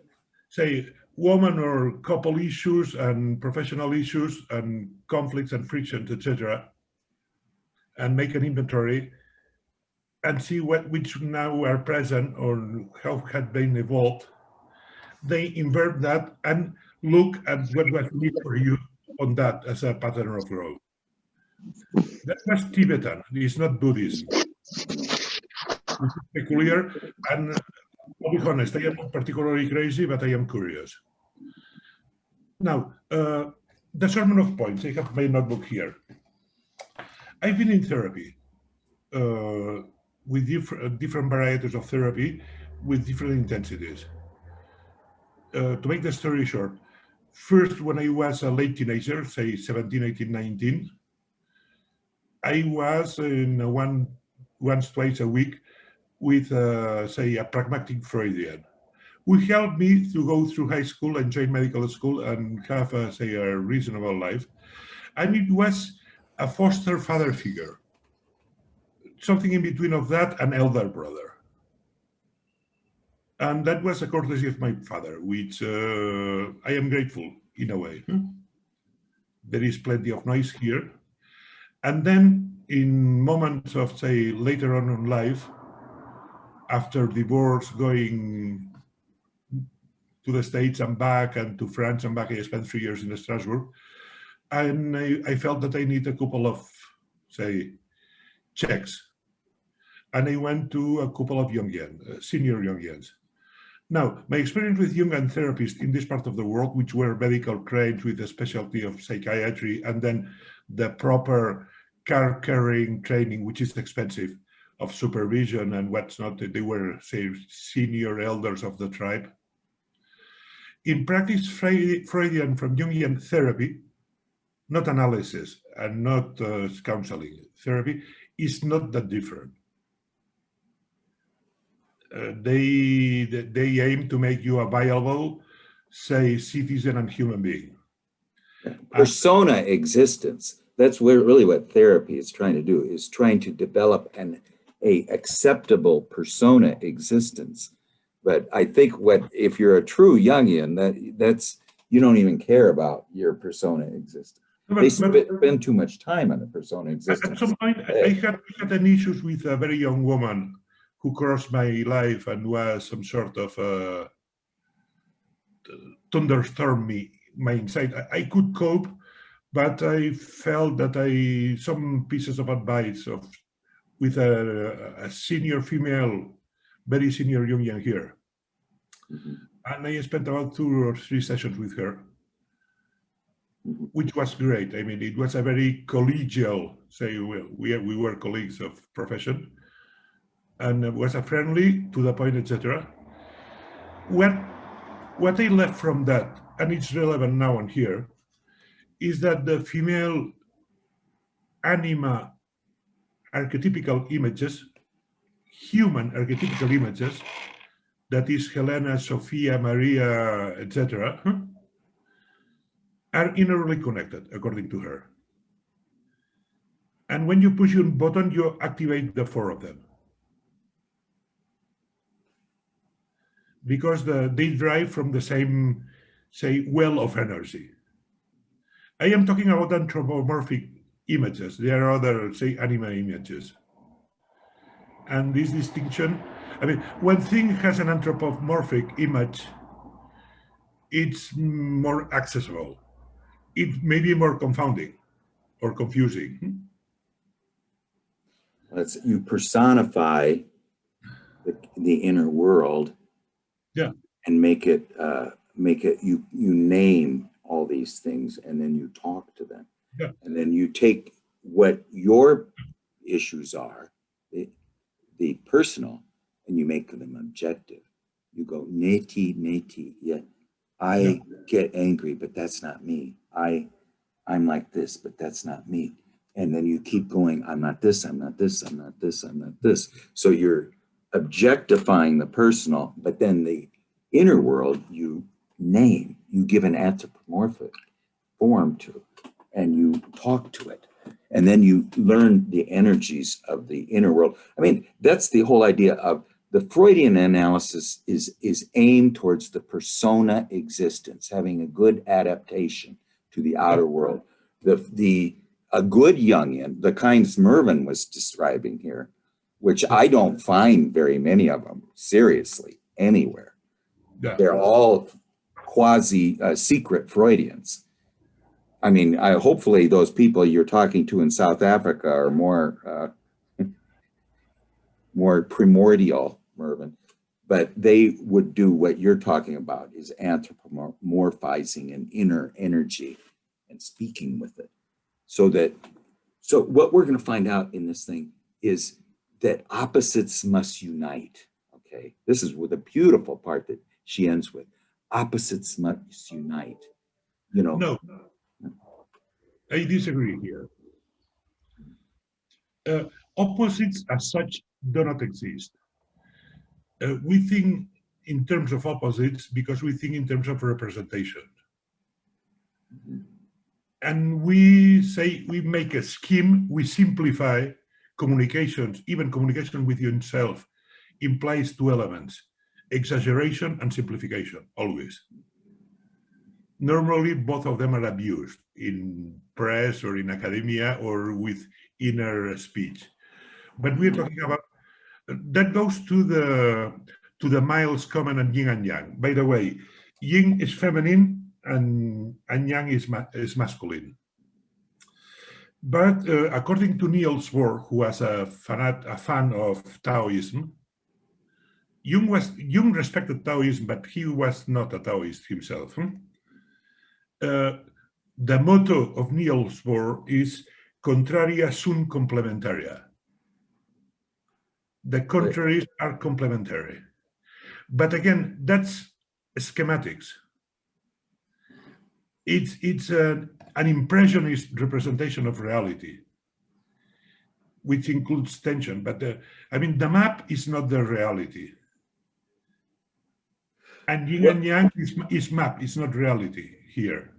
Speaker 6: say, woman or couple issues and professional issues and conflicts and frictions, etc., and make an inventory and see which now are present or how had been evolved. They invert that and look at what was needed for you on that as a pattern of growth. That was Tibetan. It's not Buddhism. It's peculiar, and I'll be honest, I am not particularly crazy, but I am curious. Now, the assortment of points. I have my notebook here. I've been in therapy with different varieties of therapy with different intensities. To make the story short, first, when I was a late teenager, say 17, 18, 19, I was in once, twice a week with, say, a pragmatic Freudian, who helped me to go through high school and join medical school and have, say, a reasonable life. And it was a foster father figure, something in between of that and elder brother. And that was a courtesy of my father, which I am grateful in a way. There is plenty of noise here. And then in moments of, say, later on in life, after divorce, going to the States and back, and to France and back, I spent 3 years in Strasbourg. And I felt that I need a couple of, say, checks. And I went to a couple of Jungian, senior Jungians. Now, my experience with Jungian therapists in this part of the world, which were medical trained with the specialty of psychiatry, and then the proper care-caring training, which is expensive, of supervision and what's not, they were, say, senior elders of the tribe. In practice, Freudian from Jungian therapy, not analysis and not counseling, therapy is not that different. They aim to make you a viable, say, citizen and human being.
Speaker 1: Persona existence. That's really what therapy is trying to do, is trying to develop an acceptable persona existence. But I think if you're a true Jungian, that's you don't even care about your persona existence. They spend too much time on the persona existence.
Speaker 6: At some point, I had an issues with a very young woman who crossed my life and was some sort of thunderstorm my inside. I could cope, but I felt that some pieces of advice with a senior female, very senior Jungian here.
Speaker 1: Mm-hmm.
Speaker 6: And I spent about 2 or 3 sessions with her, which was great. I mean, it was a very collegial, say, we were colleagues of profession, and it was a friendly, to the point, etc. What I left from that, and it's relevant now and here, is that the female anima archetypical images, human archetypical images, that is Helena, Sophia, Maria, etc., are innerly connected, according to her. And when you push your button, you activate the 4 of them. Because they drive from the same, say, well of energy. I am talking about anthropomorphic images. There are other, say, anima images. And this distinction, I mean, one thing has an anthropomorphic image, it's more accessible. It may be more confounding or confusing.
Speaker 1: You personify the inner world,
Speaker 6: yeah,
Speaker 1: and make it you name all these things, and then you talk to them,
Speaker 6: yeah,
Speaker 1: and then you take what your issues are, the personal, and you make them objective. You go neti, yeah. I get angry, but that's not me. I'm like this, but that's not me. And then you keep going, I'm not this, I'm not this, I'm not this, I'm not this. So you're objectifying the personal, but then the inner world you name, you give an anthropomorphic form to, and you talk to it. And then you learn the energies of the inner world. I mean, that's the whole idea of the Freudian analysis is aimed towards the persona existence, having a good adaptation to the outer world. A good Jungian, the kinds Mervyn was describing here, which I don't find very many of them, seriously, anywhere.
Speaker 6: Yeah.
Speaker 1: They're all quasi-secret Freudians. I mean, hopefully those people you're talking to in South Africa are more primordial, Mervyn, but they would do what you're talking about, is anthropomorphizing an inner energy and speaking with it. So what we're going to find out in this thing is that opposites must unite. Okay, this is the beautiful part that she ends with. Opposites must unite. You know.
Speaker 6: No, I disagree here. Opposites as such do not exist. We think in terms of opposites because we think in terms of representation. And we say we make a scheme, we simplify communications, even communication with yourself implies 2 elements, exaggeration and simplification, always. Normally, both of them are abused in press or in academia or with inner speech. But we're talking about, that goes to the Miles common and yin and yang. By the way, yin is feminine and yang is masculine. But according to Niels Bohr, who was a fan of Taoism, Jung respected Taoism, but he was not a Taoist himself. The motto of Niels Bohr is contraria sunt complementaria. The contraries are complementary. But again, that's schematics. It's an impressionist representation of reality, which includes tension. But the map is not the reality. And yin and yang is map, it's not reality here.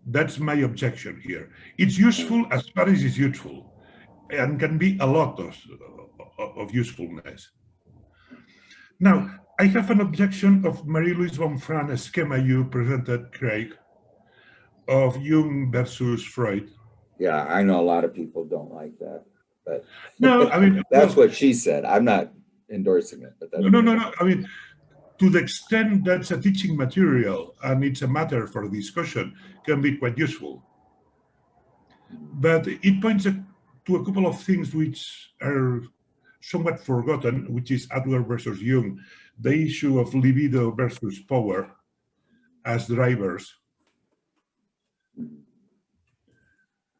Speaker 6: That's my objection here. It's useful as far as it's useful, and can be a lot of usefulness. Now, I have an objection of Louise von Franz schema you presented, Craig, of Jung versus Freud.
Speaker 1: Yeah, I know a lot of people don't like that, but
Speaker 6: no, I mean
Speaker 1: that's what she said. I'm not endorsing it, but that's
Speaker 6: no. I mean, to the extent that's a teaching material and it's a matter for discussion, can be quite useful. But it points to a couple of things which are somewhat forgotten, which is Adler versus Jung, the issue of libido versus power as drivers.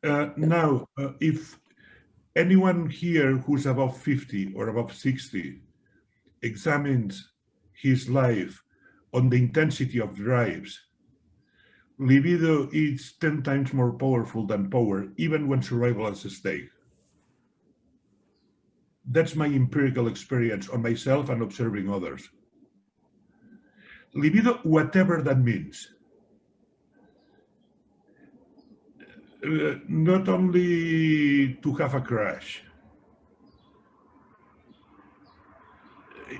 Speaker 6: Now, if anyone here who's above 50 or above 60 examines his life on the intensity of drives, libido is 10 times more powerful than power, even when survival is at stake. That's my empirical experience on myself and observing others. Libido, whatever that means. Not only to have a crash.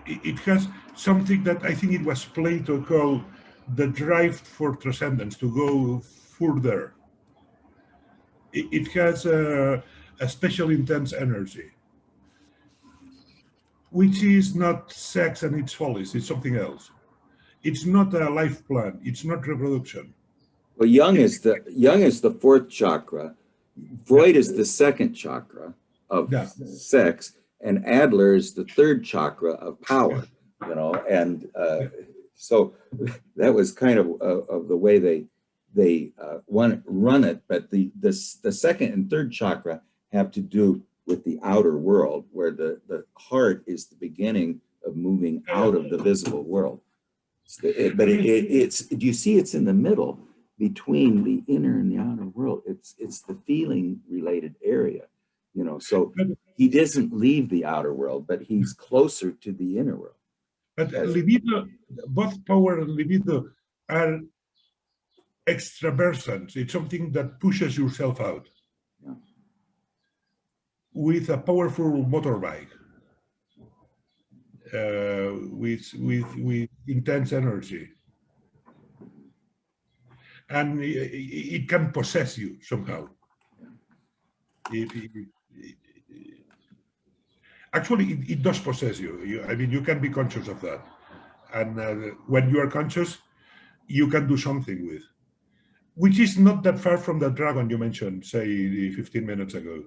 Speaker 6: It has something that I think it was Plato called the drive for transcendence, to go further. It has a special intense energy, which is not sex and its follies, it's something else. It's not a life plan, it's not reproduction.
Speaker 1: Well, Jung is the fourth chakra. Freud is the second chakra of sex, and Adler is the third chakra of power. You know, and so that was kind of the way they run it. But the second and third chakra have to do with the outer world, where the heart is the beginning of moving out of the visible world. But it's do you see it's in the middle between the inner and the outer world? It's the feeling related area, you know. So he doesn't leave the outer world, but he's closer to the inner world.
Speaker 6: But libido, both power and libido are extraversants. It's something that pushes yourself out.
Speaker 1: Yeah.
Speaker 6: With a powerful motorbike, with intense energy, and it can possess you somehow. Actually, it does possess you. I mean, you can be conscious of that, and when you are conscious, you can do something with, which is not that far from the dragon you mentioned, say 15 minutes ago.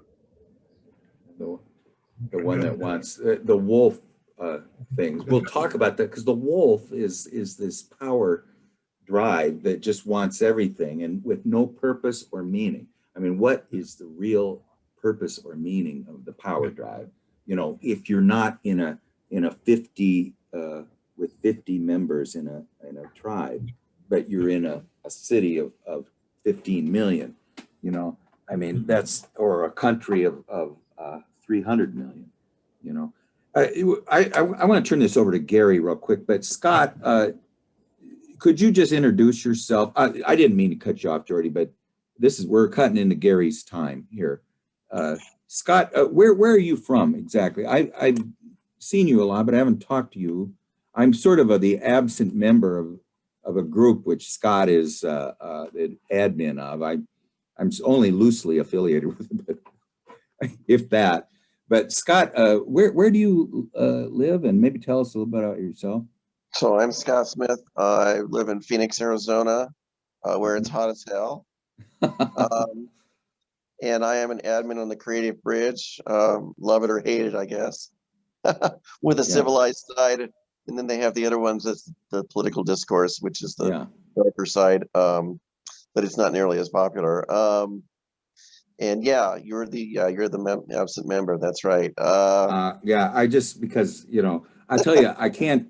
Speaker 1: The one that wants the wolf things. We'll talk about that, because the wolf is this power drive that just wants everything and with no purpose or meaning. I mean, what is the real purpose or meaning of the power drive? You know, if you're not in a 50 with 50 members in a tribe, but you're in a city of 15 million, you know, I mean, that's, or a country of 300 million, you know. I want to turn this over to Gary real quick, but Scott, could you just introduce yourself? I didn't mean to cut you off, Jordy, but we're cutting into Gary's time here. Scott, where are you from exactly? I've seen you a lot, but I haven't talked to you. I'm sort of the absent member of a group which Scott is the admin of. I'm only loosely affiliated with it, but if that. But Scott, where do you live? And maybe tell us a little bit about yourself.
Speaker 7: So I'm Scott Smith. I live in Phoenix, Arizona, where it's hot as hell. And I am an admin on the Creative Bridge. Love it or hate it, I guess. With a civilized side And then they have the other ones that's the political discourse, which is the
Speaker 1: Yeah.
Speaker 7: darker side, but it's not nearly as popular. And yeah, you're the absent member. That's right.
Speaker 1: Yeah, I just, because, I tell you, I can't,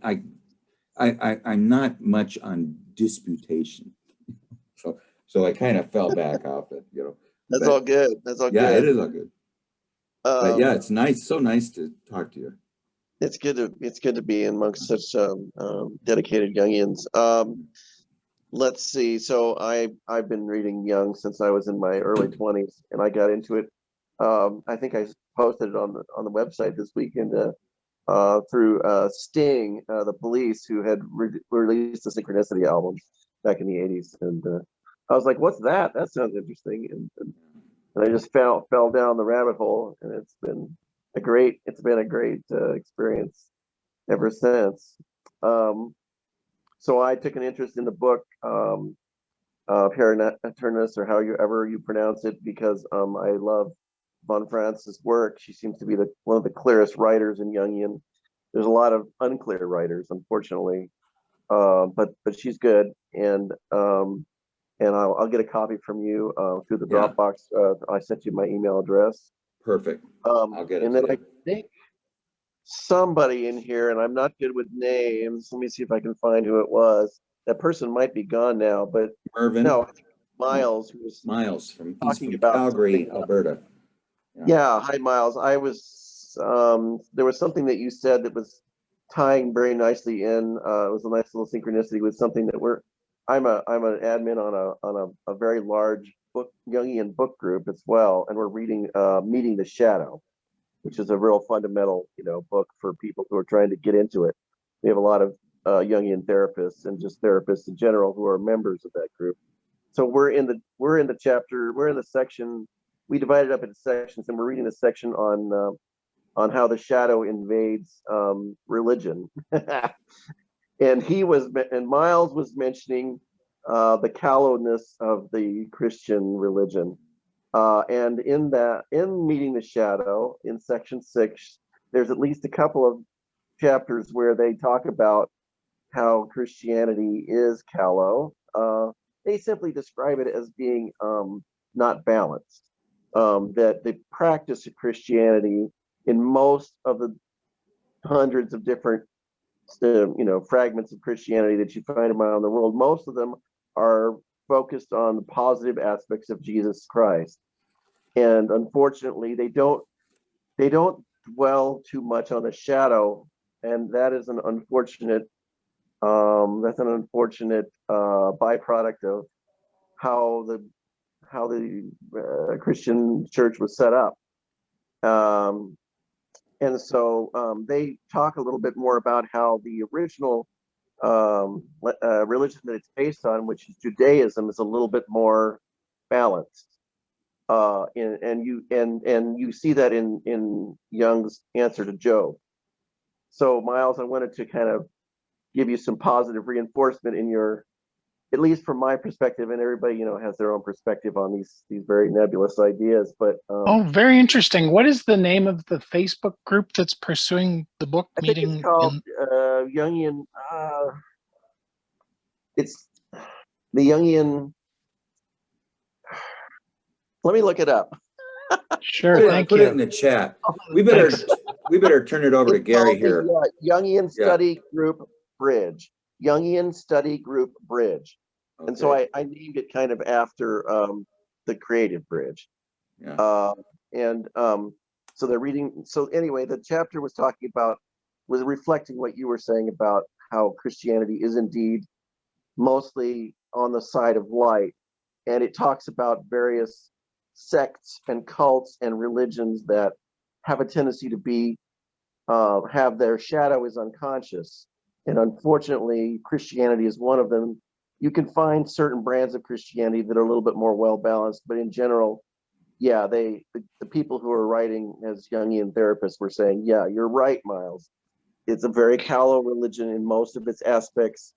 Speaker 1: I'm not much on disputation. So I kind of fell back off it,
Speaker 7: That's
Speaker 1: but
Speaker 7: all good. That's all
Speaker 1: yeah,
Speaker 7: good.
Speaker 1: it is all good. But yeah,
Speaker 7: Um,
Speaker 1: it's nice, so nice to talk to you.
Speaker 7: it's good to be amongst such dedicated Jungians. Let's see. So I've been reading Jung since I was in my early 20s, and I got into it. I think I posted it on the website this weekend through Sting, the Police, who had released the Synchronicity album back in the 80s, and I was like, "What's that? That sounds interesting." And I just fell down the rabbit hole, and it's been a great experience ever since. So I took an interest in the book Aeturnus, or however you pronounce it, because I love von Franz's work. She seems to be one of the clearest writers in Jungian. There's a lot of unclear writers, unfortunately, but she's good, and I'll get a copy from you through the
Speaker 1: Yeah.
Speaker 7: Dropbox. I sent you my email address.
Speaker 1: Perfect. I'll get it
Speaker 7: And then
Speaker 1: to
Speaker 7: I
Speaker 1: you.
Speaker 7: think somebody in here, and I'm not good with names. Let me see if I can find who it was. That person might be gone now, but
Speaker 1: Mervyn.
Speaker 7: no, I think Miles, who was
Speaker 1: Miles he's
Speaker 7: talking
Speaker 1: from
Speaker 7: about
Speaker 1: Calgary,
Speaker 7: something.
Speaker 1: Alberta.
Speaker 7: Yeah, hi Miles. I was there was something that you said that was tying very nicely in. It was a nice little synchronicity with something that I'm an admin on a very large Jungian book group as well, and we're reading Meeting the Shadow, which is a real fundamental, book for people who are trying to get into it. We have a lot of Jungian therapists and just therapists in general who are members of that group. So we're in the section. We divided up into sections, and we're reading the section on how the shadow invades religion. And Miles was mentioning the callowness of the Christian religion. And in Meeting the Shadow, in section 6, there's at least a couple of chapters where they talk about how Christianity is callow. They simply describe it as being not balanced. That the practice of Christianity in most of the hundreds of different fragments of Christianity that you find around the world, most of them are focused on the positive aspects of Jesus Christ. And unfortunately, they don't dwell too much on the shadow, and that is an unfortunate byproduct of how the Christian church was set up. And so they talk a little bit more about how the original religion that it's based on, which is Judaism, is a little bit more balanced. And you see that in Jung's answer to Job. So Miles, I wanted to kind of give you some positive reinforcement in your, at least from my perspective, and everybody has their own perspective on these very nebulous ideas. But
Speaker 4: Oh, very interesting. What is the name of the Facebook group that's pursuing the book
Speaker 7: I think
Speaker 4: meeting?
Speaker 7: it's called Jungian. It's the Jungian. Let me look it up.
Speaker 4: Sure, thank
Speaker 1: Put it in
Speaker 4: you.
Speaker 1: the chat. We better turn it over to
Speaker 7: It's
Speaker 1: Gary
Speaker 7: called
Speaker 1: here.
Speaker 7: the Jungian
Speaker 1: Yeah.
Speaker 7: Study Group Bridge. Jungian Study Group Bridge. And so
Speaker 1: Okay.
Speaker 7: I named it kind of after the creative bridge.
Speaker 1: Yeah.
Speaker 7: So they're reading. So anyway, the chapter was reflecting what you were saying about how Christianity is indeed mostly on the side of light. And it talks about various sects and cults and religions that have a tendency to be, have their shadow is unconscious. And unfortunately, Christianity is one of them. You can find certain brands of Christianity that are a little bit more well-balanced, but in general, yeah, the people who are writing as Jungian therapists were saying, yeah, you're right, Miles. It's a very callow religion in most of its aspects.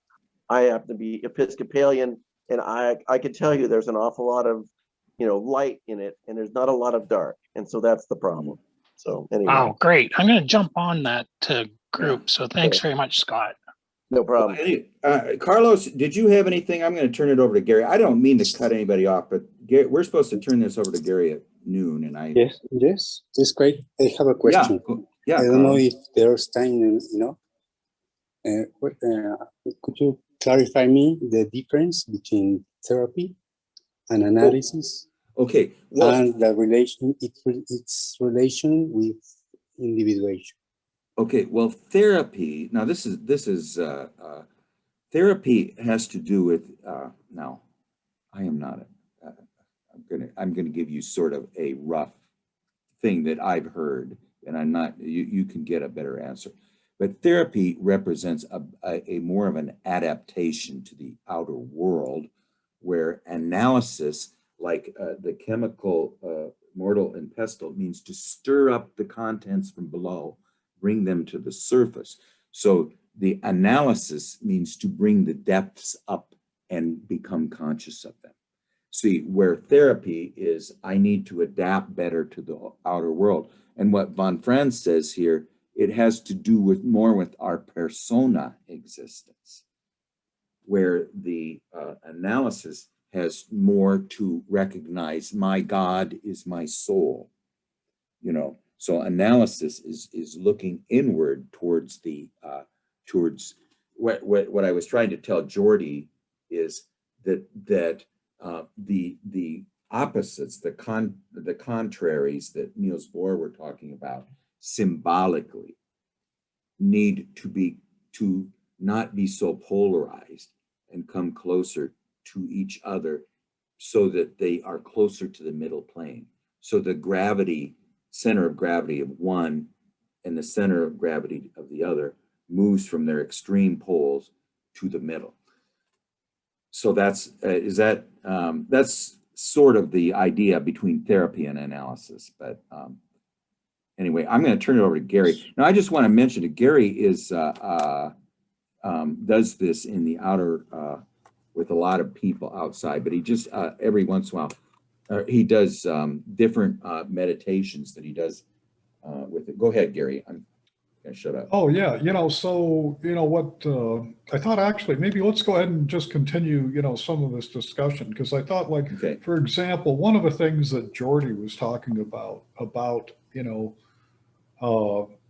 Speaker 7: I happen to be Episcopalian, and I can tell you there's an awful lot of, light in it, and there's not a lot of dark. And so that's the problem. So anyway.
Speaker 4: Wow, great. I'm going to jump on that to group. So thanks very much, Scott.
Speaker 7: No problem.
Speaker 1: Carlos, did you have anything? I'm going to turn it over to Gary. I don't mean to cut anybody off, but Gary, we're supposed to turn this over to Gary at noon, and I.
Speaker 8: Yes, it's great. I have a question.
Speaker 1: Yeah,
Speaker 8: I don't know if there's time, could you clarify me the difference between therapy and analysis?
Speaker 1: Okay. Well,
Speaker 8: and the relation, its relation with individuation.
Speaker 1: Okay. Well, therapy. Now, this is therapy has to do with. Now, I am not. I'm gonna give you sort of a rough thing that I've heard, and I'm not. You can get a better answer. But therapy represents a more of an adaptation to the outer world, where analysis, like the chemical mortal and pestle, means to stir up the contents from below, bring them to the surface. So the analysis means to bring the depths up and become conscious of them. See, where therapy is, I need to adapt better to the outer world. And what von Franz says here, it has to do with more with our persona existence, where the analysis has more to recognize my God is my soul. So analysis is looking inward towards the towards what I was trying to tell Jordy is that the opposites, the contraries that Niels Bohr were talking about symbolically need to not be so polarized and come closer to each other so that they are closer to the middle plane. So the center of gravity of one and the center of gravity of the other moves from their extreme poles to the middle. So that's sort of the idea between therapy and analysis. But anyway, I'm going to turn it over to Gary. Now, I just want to mention that Gary does this in the outer with a lot of people outside, but he just every once in a while he does different meditations that he does with it. Go ahead, Gary. I'm going to shut up.
Speaker 2: Oh yeah, so what I thought, actually maybe let's go ahead and just continue some of this discussion, because I thought, like,
Speaker 1: Okay.
Speaker 2: For example, one of the things that Jordy was talking about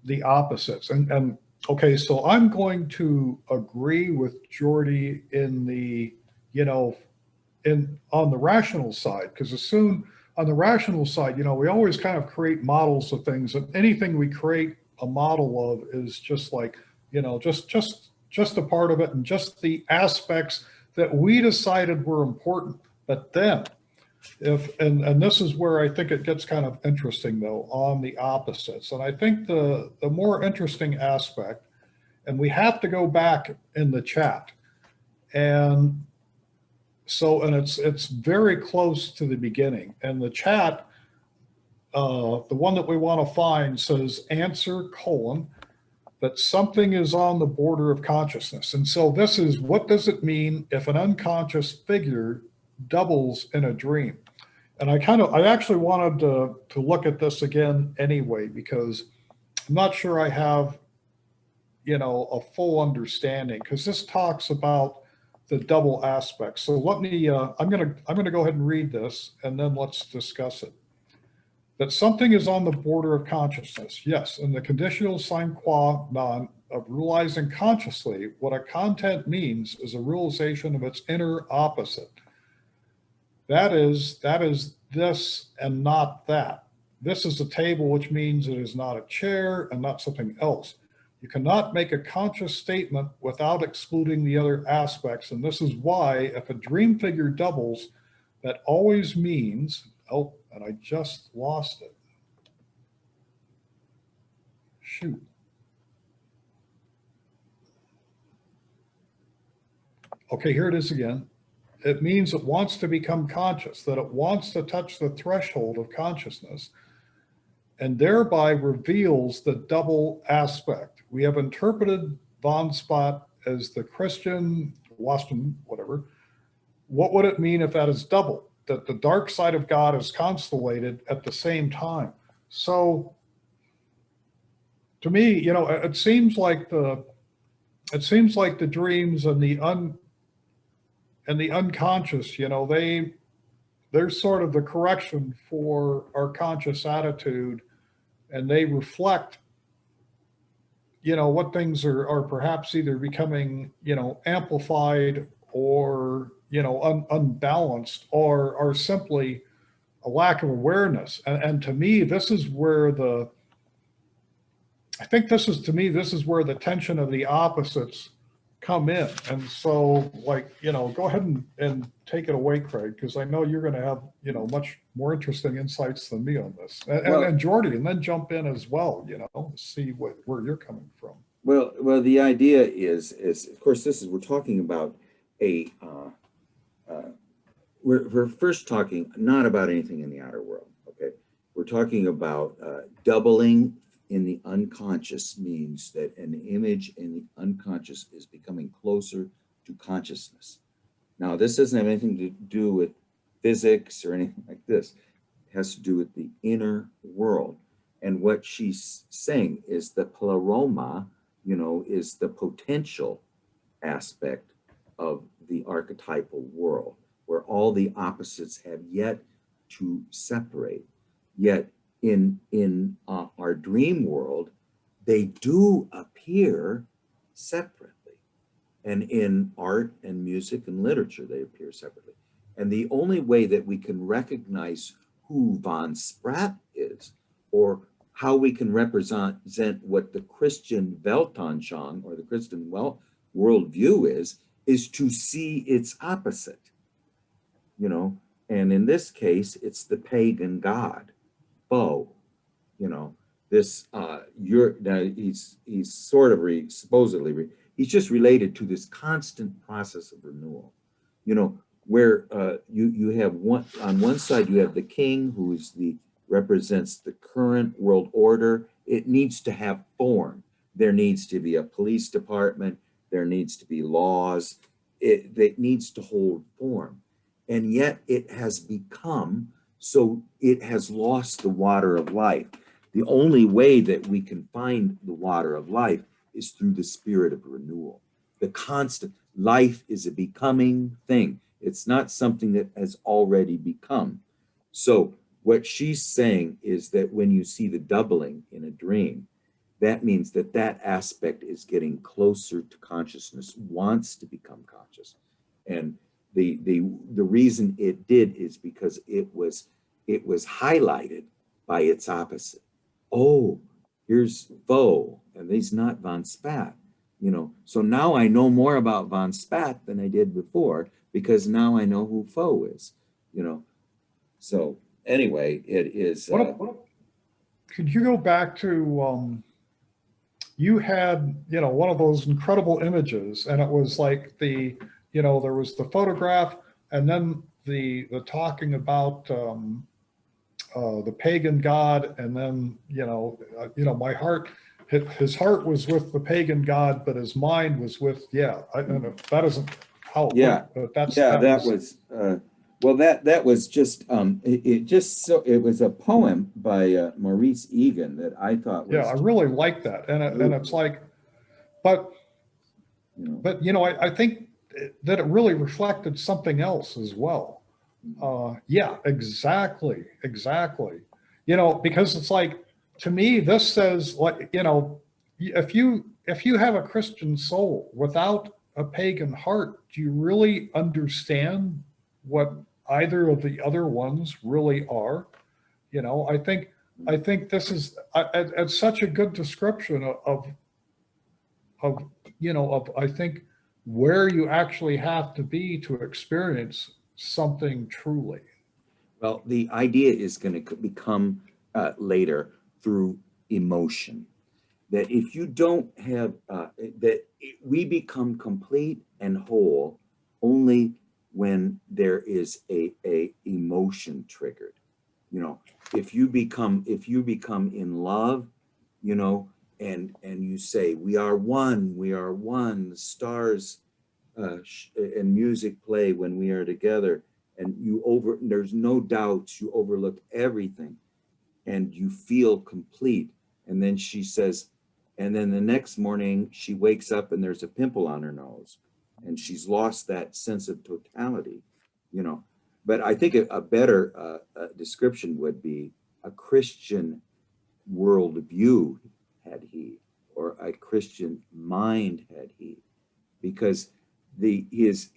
Speaker 2: the opposites, and okay, so I'm going to agree with Jordy in the on the rational side, because on the rational side, we always kind of create models of things, and anything we create a model of is just like, just a part of it, and just the aspects that we decided were important. But then and this is where I think it gets kind of interesting, though, on the opposites. And I think the more interesting aspect, and we have to go back in the chat, and it's very close to the beginning. And the chat, the one that we want to find says answer : that something is on the border of consciousness. And so this is, what does it mean if an unconscious figure doubles in a dream? And I actually wanted to look at this again anyway, because I'm not sure I have a full understanding, because this talks about the double aspects. So let me I'm gonna go ahead and read this, and then let's discuss it. That something is on the border of consciousness. Yes, and the conditional sine qua non of realizing consciously what a content means is a realization of its inner opposite. That is this and not that. This is a table, which means it is not a chair and not something else. You cannot make a conscious statement without excluding the other aspects. And this is why, if a dream figure doubles, that always means, oh, and I just lost it. Shoot. Okay, here it is again. It means it wants to become conscious, that it wants to touch the threshold of consciousness, and thereby reveals the double aspect. We have interpreted von Spot as the Christian, Waston, whatever. What would it mean if that is double? That the dark side of God is constellated at the same time. So to me, it seems like the dreams and the unconscious, they're sort of the correction for our conscious attitude, and they reflect, what things are perhaps either becoming, amplified or, unbalanced, or are simply a lack of awareness. And to me, this is where the tension of the opposites come in. And so, go ahead and take it away, Craig, because I know you're going to have, much more interesting insights than me on this. And Jordy, and then jump in as well, see where you're coming from.
Speaker 1: Well, the idea is of course, we're talking about we're first talking not about anything in the outer world, okay? We're talking about doubling in the unconscious means that an image in the unconscious is becoming closer to consciousness. Now, this doesn't have anything to do with physics or anything like this. It has to do with the inner world. And what she's saying is the pleroma, is the potential aspect of the archetypal world, where all the opposites have yet to separate. Yet in our dream world, they do appear separately. And in art and music and literature, they appear separately. And the only way that we can recognize who von Spratt is, or how we can represent what the Christian Weltanschauung or the Christian worldview is to see its opposite, and in this case, it's the pagan god, Bo, this, he's sort of supposedly, he's just related to this constant process of renewal, where you have on one side, you have the king who represents the current world order. It needs to have form. There needs to be a police department. There needs to be laws. It needs to hold form. And yet it has become, so it has lost the water of life. The only way that we can find the water of life is through the spirit of renewal. The constant life is a becoming thing. It's not something that has already become. So what she's saying is that when you see the doubling in a dream, that means that aspect is getting closer to consciousness, wants to become conscious. And the reason it did is because it was highlighted by its opposite. Oh, here's Bo, and he's not von Spaat, So now I know more about von Spaat than I did before, because now I know who Foe is, So anyway, it is.
Speaker 2: Could you go back to, you had, one of those incredible images, and it was like there was the photograph, and then the talking about the pagan god, and then my heart, his heart was with the pagan god, but his mind was with I don't know, that isn't how it went, but that was
Speaker 1: that was just it was a poem by Maurice Egan that I thought was
Speaker 2: I really like that, and it's like, but I think that it really reflected something else as well. Exactly. Because it's like, to me, this says, like, if you have a Christian soul without a pagan heart, do you really understand what either of the other ones really are? I think this is it's such a good description of I think where you actually have to be to experience something truly.
Speaker 1: Well, the idea is going to become later through emotion. That if you don't have, that we become complete and whole only when there is a emotion triggered. If you become in love, and you say, we are one, the stars and music play when we are together, and there's no doubts, you overlook everything and you feel complete. And then she says, And then the next morning she wakes up and there's a pimple on her nose and she's lost that sense of totality, you know. But I think a better description would be a Christian worldview had he, or a Christian mind had he, because his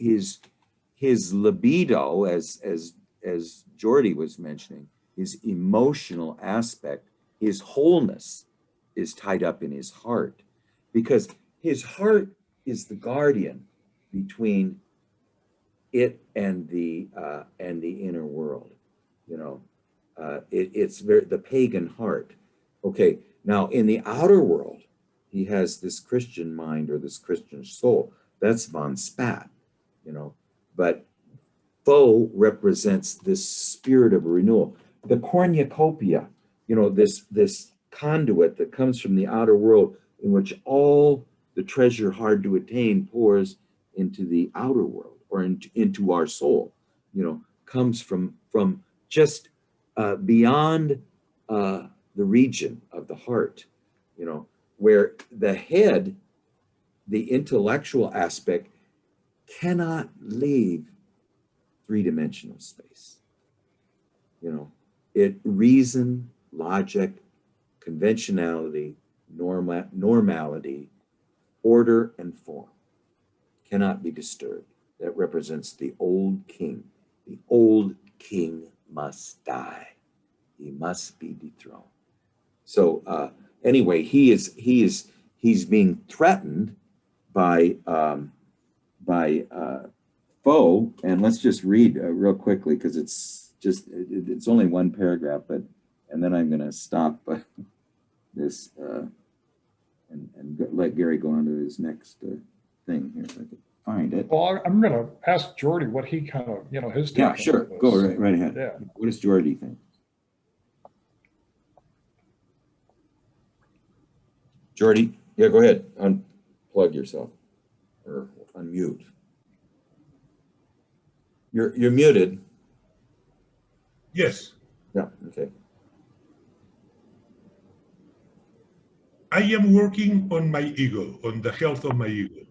Speaker 1: libido, as Jordy was mentioning, his emotional aspect, his wholeness is tied up in his heart, because his heart is the guardian between it and the inner world. You know, it's very the pagan heart. Okay, now in the outer world, he has this Christian mind or this Christian soul. That's von Spat, you know, but Faux represents this spirit of renewal. The cornucopia, you know, this conduit that comes from the outer world in which all the treasure hard to attain pours into the outer world or into our soul, you know, comes from just beyond the region of the heart, you know, where the head, the intellectual aspect, cannot leave three-dimensional space. You know, reason, logic, conventionality, normality, order, and form cannot be disturbed. That represents the old king. The old king must die. He must be dethroned. So anyway, he's being threatened by Faux, and let's just read real quickly because it's only one paragraph, and then I'm going to stop this and let Gary go on to his next thing here if I can find it.
Speaker 2: Well, I'm going to ask Jordy what he kind of, you know, his take on
Speaker 1: Sure,
Speaker 2: this.
Speaker 1: go right ahead.
Speaker 2: Yeah.
Speaker 1: What does Jordy think? Jordy, yeah, go ahead. Unplug yourself or unmute. You're muted.
Speaker 6: Yes.
Speaker 1: Yeah, okay.
Speaker 6: I am working on my ego, on the health of my ego.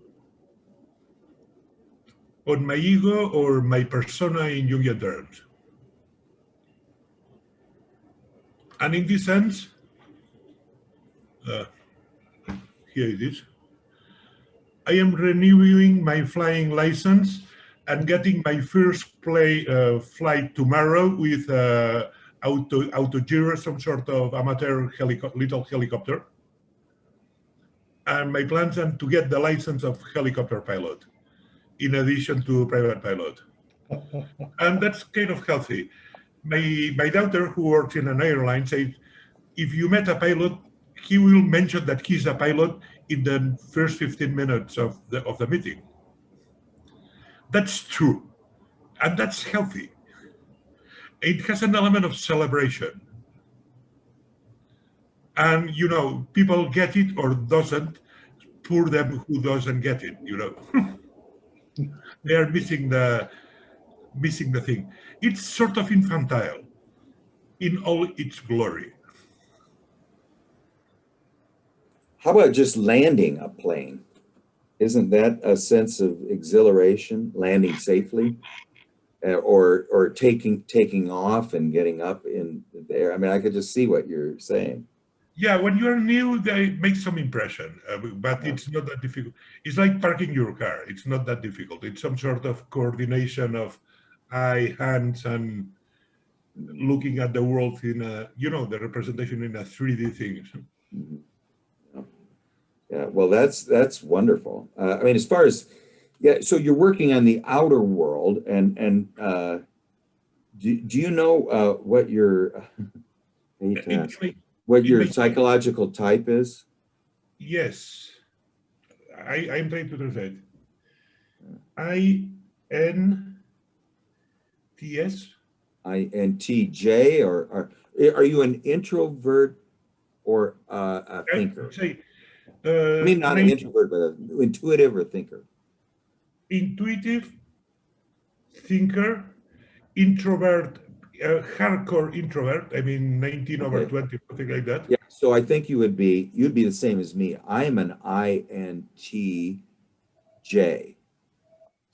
Speaker 6: On my ego or my persona in Jungian terms. And in this sense, here it is. I am renewing my flying license and getting my first flight tomorrow with Autogiro, some sort of amateur little helicopter. And my plans are to get the license of helicopter pilot, in addition to private pilot. And that's kind of healthy. My daughter, who works in an airline, says, if you met a pilot, he will mention that he's a pilot in the first 15 minutes of the meeting. That's true, and that's healthy. It has an element of celebration. And, you know, people get it or doesn't, poor them who doesn't get it, you know. They are missing the thing. It's sort of infantile in all its glory.
Speaker 1: How about just landing a plane? Isn't that a sense of exhilaration, landing safely, or taking off and getting up in the air? I mean, I could just see what you're saying.
Speaker 6: Yeah, when you're new, they make some impression, but it's not that difficult. It's like parking your car. It's not that difficult. It's some sort of coordination of eye, hands, and looking at the world in a, you know, the representation in a 3D thing.
Speaker 1: Mm-hmm. Yeah, well, that's wonderful. I mean, as far as, yeah, so you're working on the outer world, and do you know what your psychological type is?
Speaker 6: Yes, I'm trying to translate. INTS.
Speaker 1: INTJ, or are you an introvert or a thinker? I mean, not an introvert, but an intuitive or thinker.
Speaker 6: Intuitive, thinker, introvert a hardcore introvert. I mean, 19 over
Speaker 1: Okay.
Speaker 6: 20, something like that.
Speaker 1: Yeah, so I think you'd be the same as me. I'm an INTJ.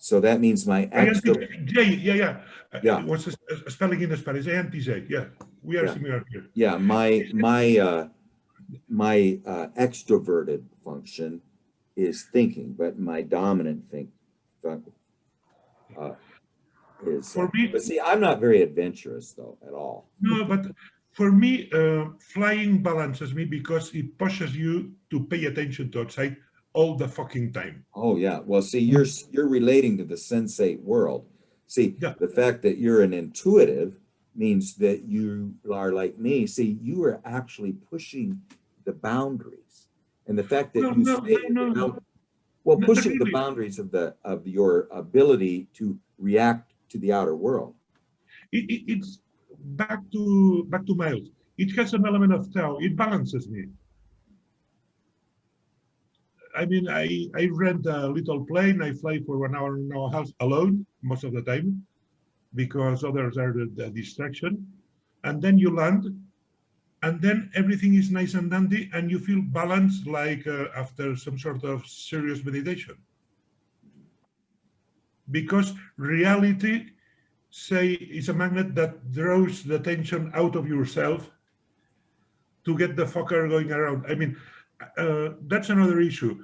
Speaker 1: So that means my extra,
Speaker 6: INTJ, yeah.
Speaker 1: Yeah.
Speaker 6: What's the spelling in Spanish? INTJ, yeah. We are
Speaker 1: Yeah.
Speaker 6: similar here.
Speaker 1: yeah, my extroverted function is thinking, but my dominant is.
Speaker 6: For me,
Speaker 1: But see, I'm not very adventurous though at all.
Speaker 6: no, but for me, flying balances me because it pushes you to pay attention to outside all the fucking time.
Speaker 1: Oh yeah. Well, see, you're relating to the sensate world. See,
Speaker 6: Yeah.
Speaker 1: the fact that you're an intuitive means that you are like me. See, you are actually pushing the boundaries, and the fact that
Speaker 6: Well,
Speaker 1: you
Speaker 6: no,
Speaker 1: stay
Speaker 6: no, no.
Speaker 1: out, well,
Speaker 6: Not
Speaker 1: pushing the
Speaker 6: really.
Speaker 1: boundaries of your ability to react to the outer world.
Speaker 6: It's back to Miles. It has an element of Tao. It balances me. I mean, I rent a little plane. I fly for 1 hour and a half alone most of the time because others are the distraction. And then you land, and then everything is nice and dandy, and you feel balanced like after some sort of serious meditation. Because reality, say, is a magnet that draws the tension out of yourself to get the fucker going around. I mean, that's another issue.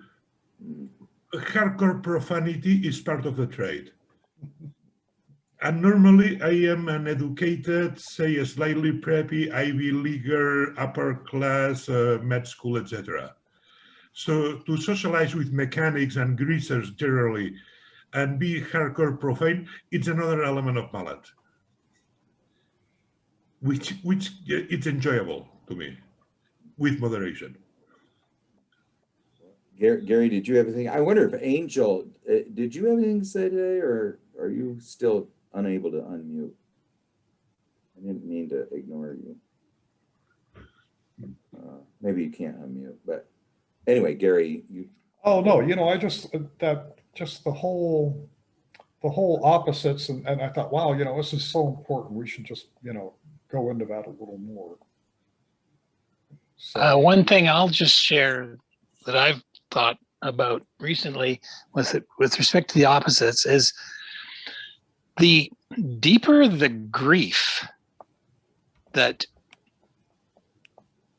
Speaker 6: Hardcore profanity is part of the trade. And normally I am an educated, say a slightly preppy, Ivy Leaguer, upper class, med school, etc. So to socialize with mechanics and greasers generally and be hardcore profane, it's another element of balance, which it's enjoyable to me, with moderation.
Speaker 1: Gary, did you have anything? I wonder if Angel, did you have anything to say today, or are you still unable to unmute? I didn't mean to ignore you. Maybe you can't unmute, but anyway, Gary, you.
Speaker 2: Oh, no, I just, the whole opposites. And I thought, wow, this is so important. We should just, go into that a little more. So,
Speaker 4: One thing I'll just share that I've thought about recently with respect to the opposites is the deeper the grief that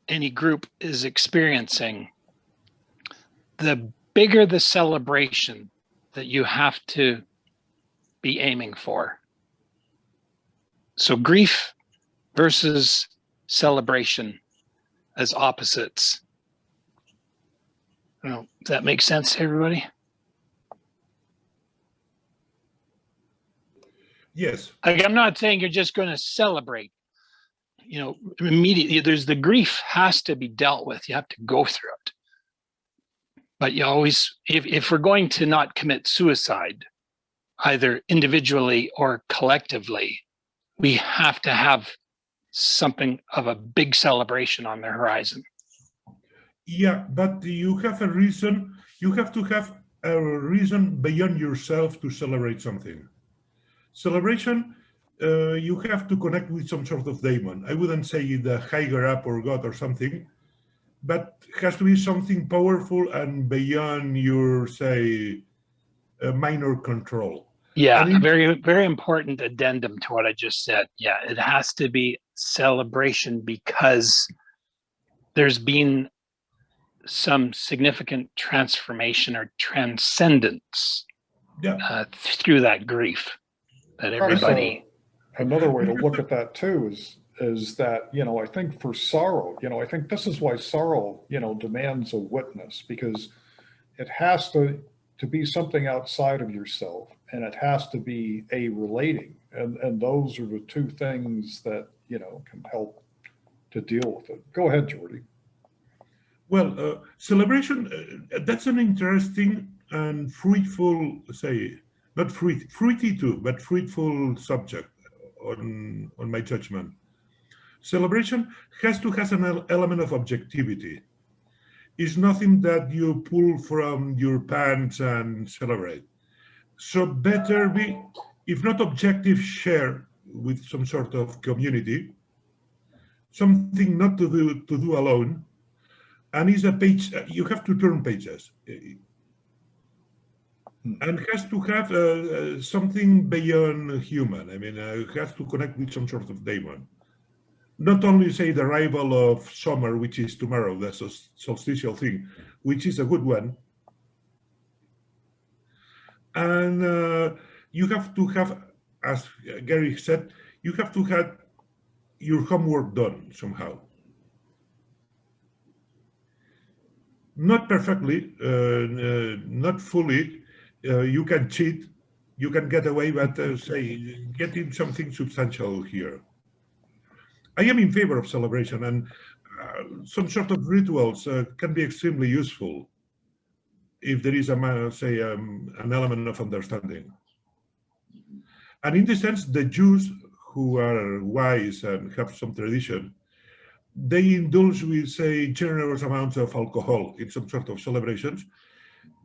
Speaker 4: any group is experiencing, the bigger the celebration that you have to be aiming for. So grief versus celebration as opposites. I don't know, does that make sense to everybody?
Speaker 6: Yes.
Speaker 4: Like, I'm not saying you're just going to celebrate, immediately. There's the grief has to be dealt with. You have to go through it. But you always, if we're going to not commit suicide, either individually or collectively, we have to have something of a big celebration on the horizon.
Speaker 6: Yeah, but you have a reason. You have to have a reason beyond yourself to celebrate something. Celebration, you have to connect with some sort of daemon. I wouldn't say the higher up or God or something, but it has to be something powerful and beyond your, say, minor control.
Speaker 4: Yeah,
Speaker 6: And
Speaker 4: a very, very important addendum to what I just said. Yeah, it has to be celebration because there's been some significant transformation or transcendence through that grief that everybody.
Speaker 2: Another way to look at that too is that, I think for sorrow, I think this is why sorrow, demands a witness, because it has to be something outside of yourself, and it has to be a relating. And those are the two things that, can help to deal with it. Go ahead, Jordy.
Speaker 6: Well, celebration, that's an interesting and fruitful, say, not fruity too, but fruitful subject on my judgment. Celebration has to have an element of objectivity. It's nothing that you pull from your pants and celebrate. So better be, if not objective, share with some sort of community, something not to do alone, and is a page, you have to turn pages. And has to have something beyond human. I mean, it has to connect with some sort of daemon. Not only say the arrival of summer, which is tomorrow, the solstitial thing, which is a good one. And you have to have, as Gary said, you have to have your homework done somehow. Not perfectly, not fully. You can cheat, you can get away, but say, getting something substantial here. I am in favor of celebration, and some sort of rituals can be extremely useful if there is an element of understanding. And in this sense, the Jews, who are wise and have some tradition, they indulge with, say, generous amounts of alcohol in some sort of celebrations,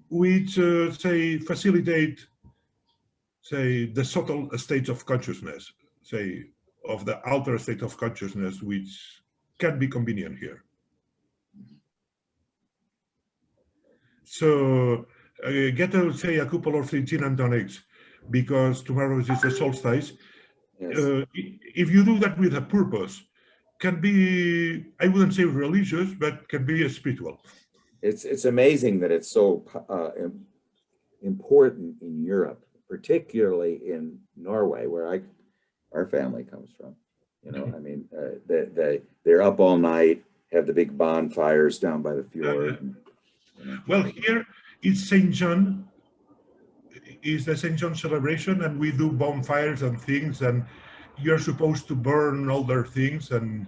Speaker 6: which, say, facilitate, say, the subtle states of consciousness, say, of the outer state of consciousness, which can be convenient here. So get, say, a couple or three gin and tonics, because tomorrow is the solstice. Yes. If you do that with a purpose, can be, I wouldn't say religious, but can be spiritual.
Speaker 1: It's amazing that it's so important in Europe, particularly in Norway, where our family comes from. You know, I mean, they're up all night, have the big bonfires down by the fjord.
Speaker 6: Well, here it's St. John. Is the St. John celebration, and we do bonfires and things, and you're supposed to burn all their things, and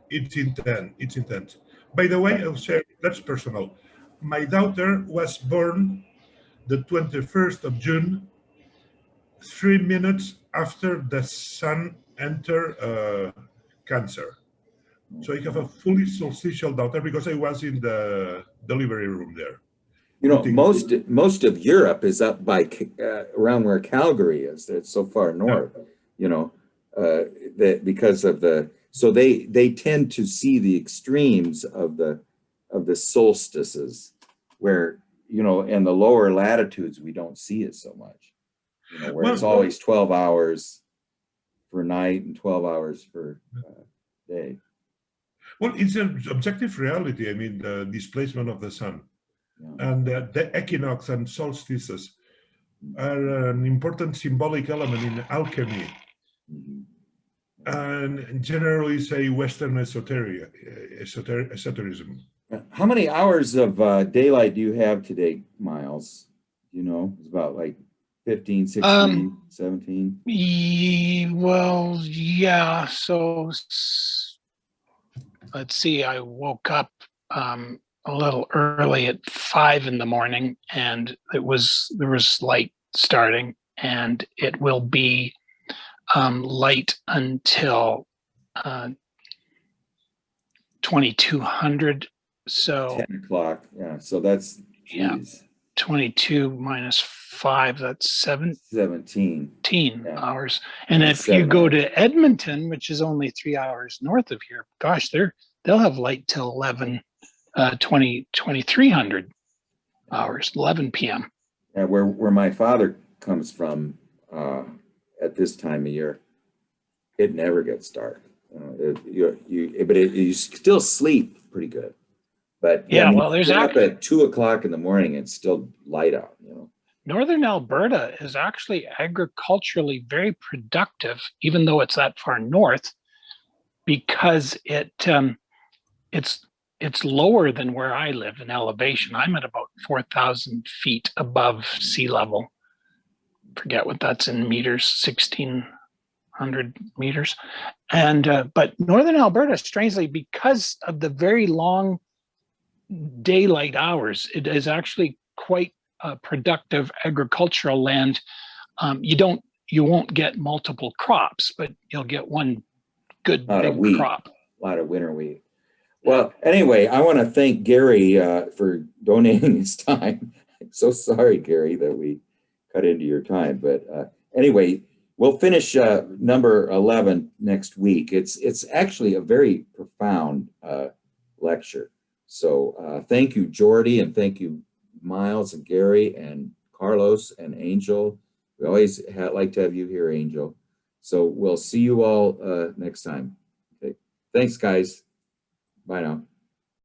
Speaker 6: it's intense. It's intense. By the way, I'll share, that's personal. My daughter was born the 21st of June, 3 minutes after the sun entered Cancer. So I have a fully solstitial daughter because I was in the delivery room there.
Speaker 1: You know, most of Europe is up by around where Calgary is. It's so far north. You know, because of so they tend to see the extremes of the solstices, where, you know, in the lower latitudes we don't see it so much. You know, where it's always 12 hours for night and 12 hours for day.
Speaker 6: Well, it's an objective reality. I mean, the displacement of the sun. And the equinox and solstices are an important symbolic element in alchemy, and generally, say, Western esotericism.
Speaker 1: How many hours of daylight do you have today, Miles? You know, it's about like 15, 16, 17?
Speaker 4: Well, yeah. So let's see. I woke up a little early at 5 in the morning, and there was light starting, and it will be light until 2200. So
Speaker 1: 10 o'clock. Yeah. So that's, geez.
Speaker 4: 22 minus 5, that's 17 hours. And if you go to Edmonton, which is only 3 hours north of here, gosh, they'll have light till 2300 hours, 11 p.m.
Speaker 1: Yeah, where my father comes from, at this time of year, it never gets dark. But you still sleep pretty good. But
Speaker 4: yeah, well, there's
Speaker 1: up at 2 o'clock in the morning, it's still light out. You know,
Speaker 4: Northern Alberta is actually agriculturally very productive, even though it's that far north, because it's lower than where I live in elevation. I'm at about 4,000 feet above sea level. Forget what that's in meters, 1,600 meters. And but Northern Alberta, strangely, because of the very long daylight hours, it is actually quite productive agricultural land. You won't get multiple crops, but you'll get one good big crop.
Speaker 1: A lot of winter wheat. Well, anyway, I want to thank Gary for donating his time. I'm so sorry, Gary, that we cut into your time. But anyway, We'll finish number 11 next week. It's actually a very profound lecture. So thank you, Jordy, and thank you, Miles and Gary and Carlos and Angel. We always like to have you here, Angel. So we'll see you all next time. Okay. Thanks, guys. Bye now.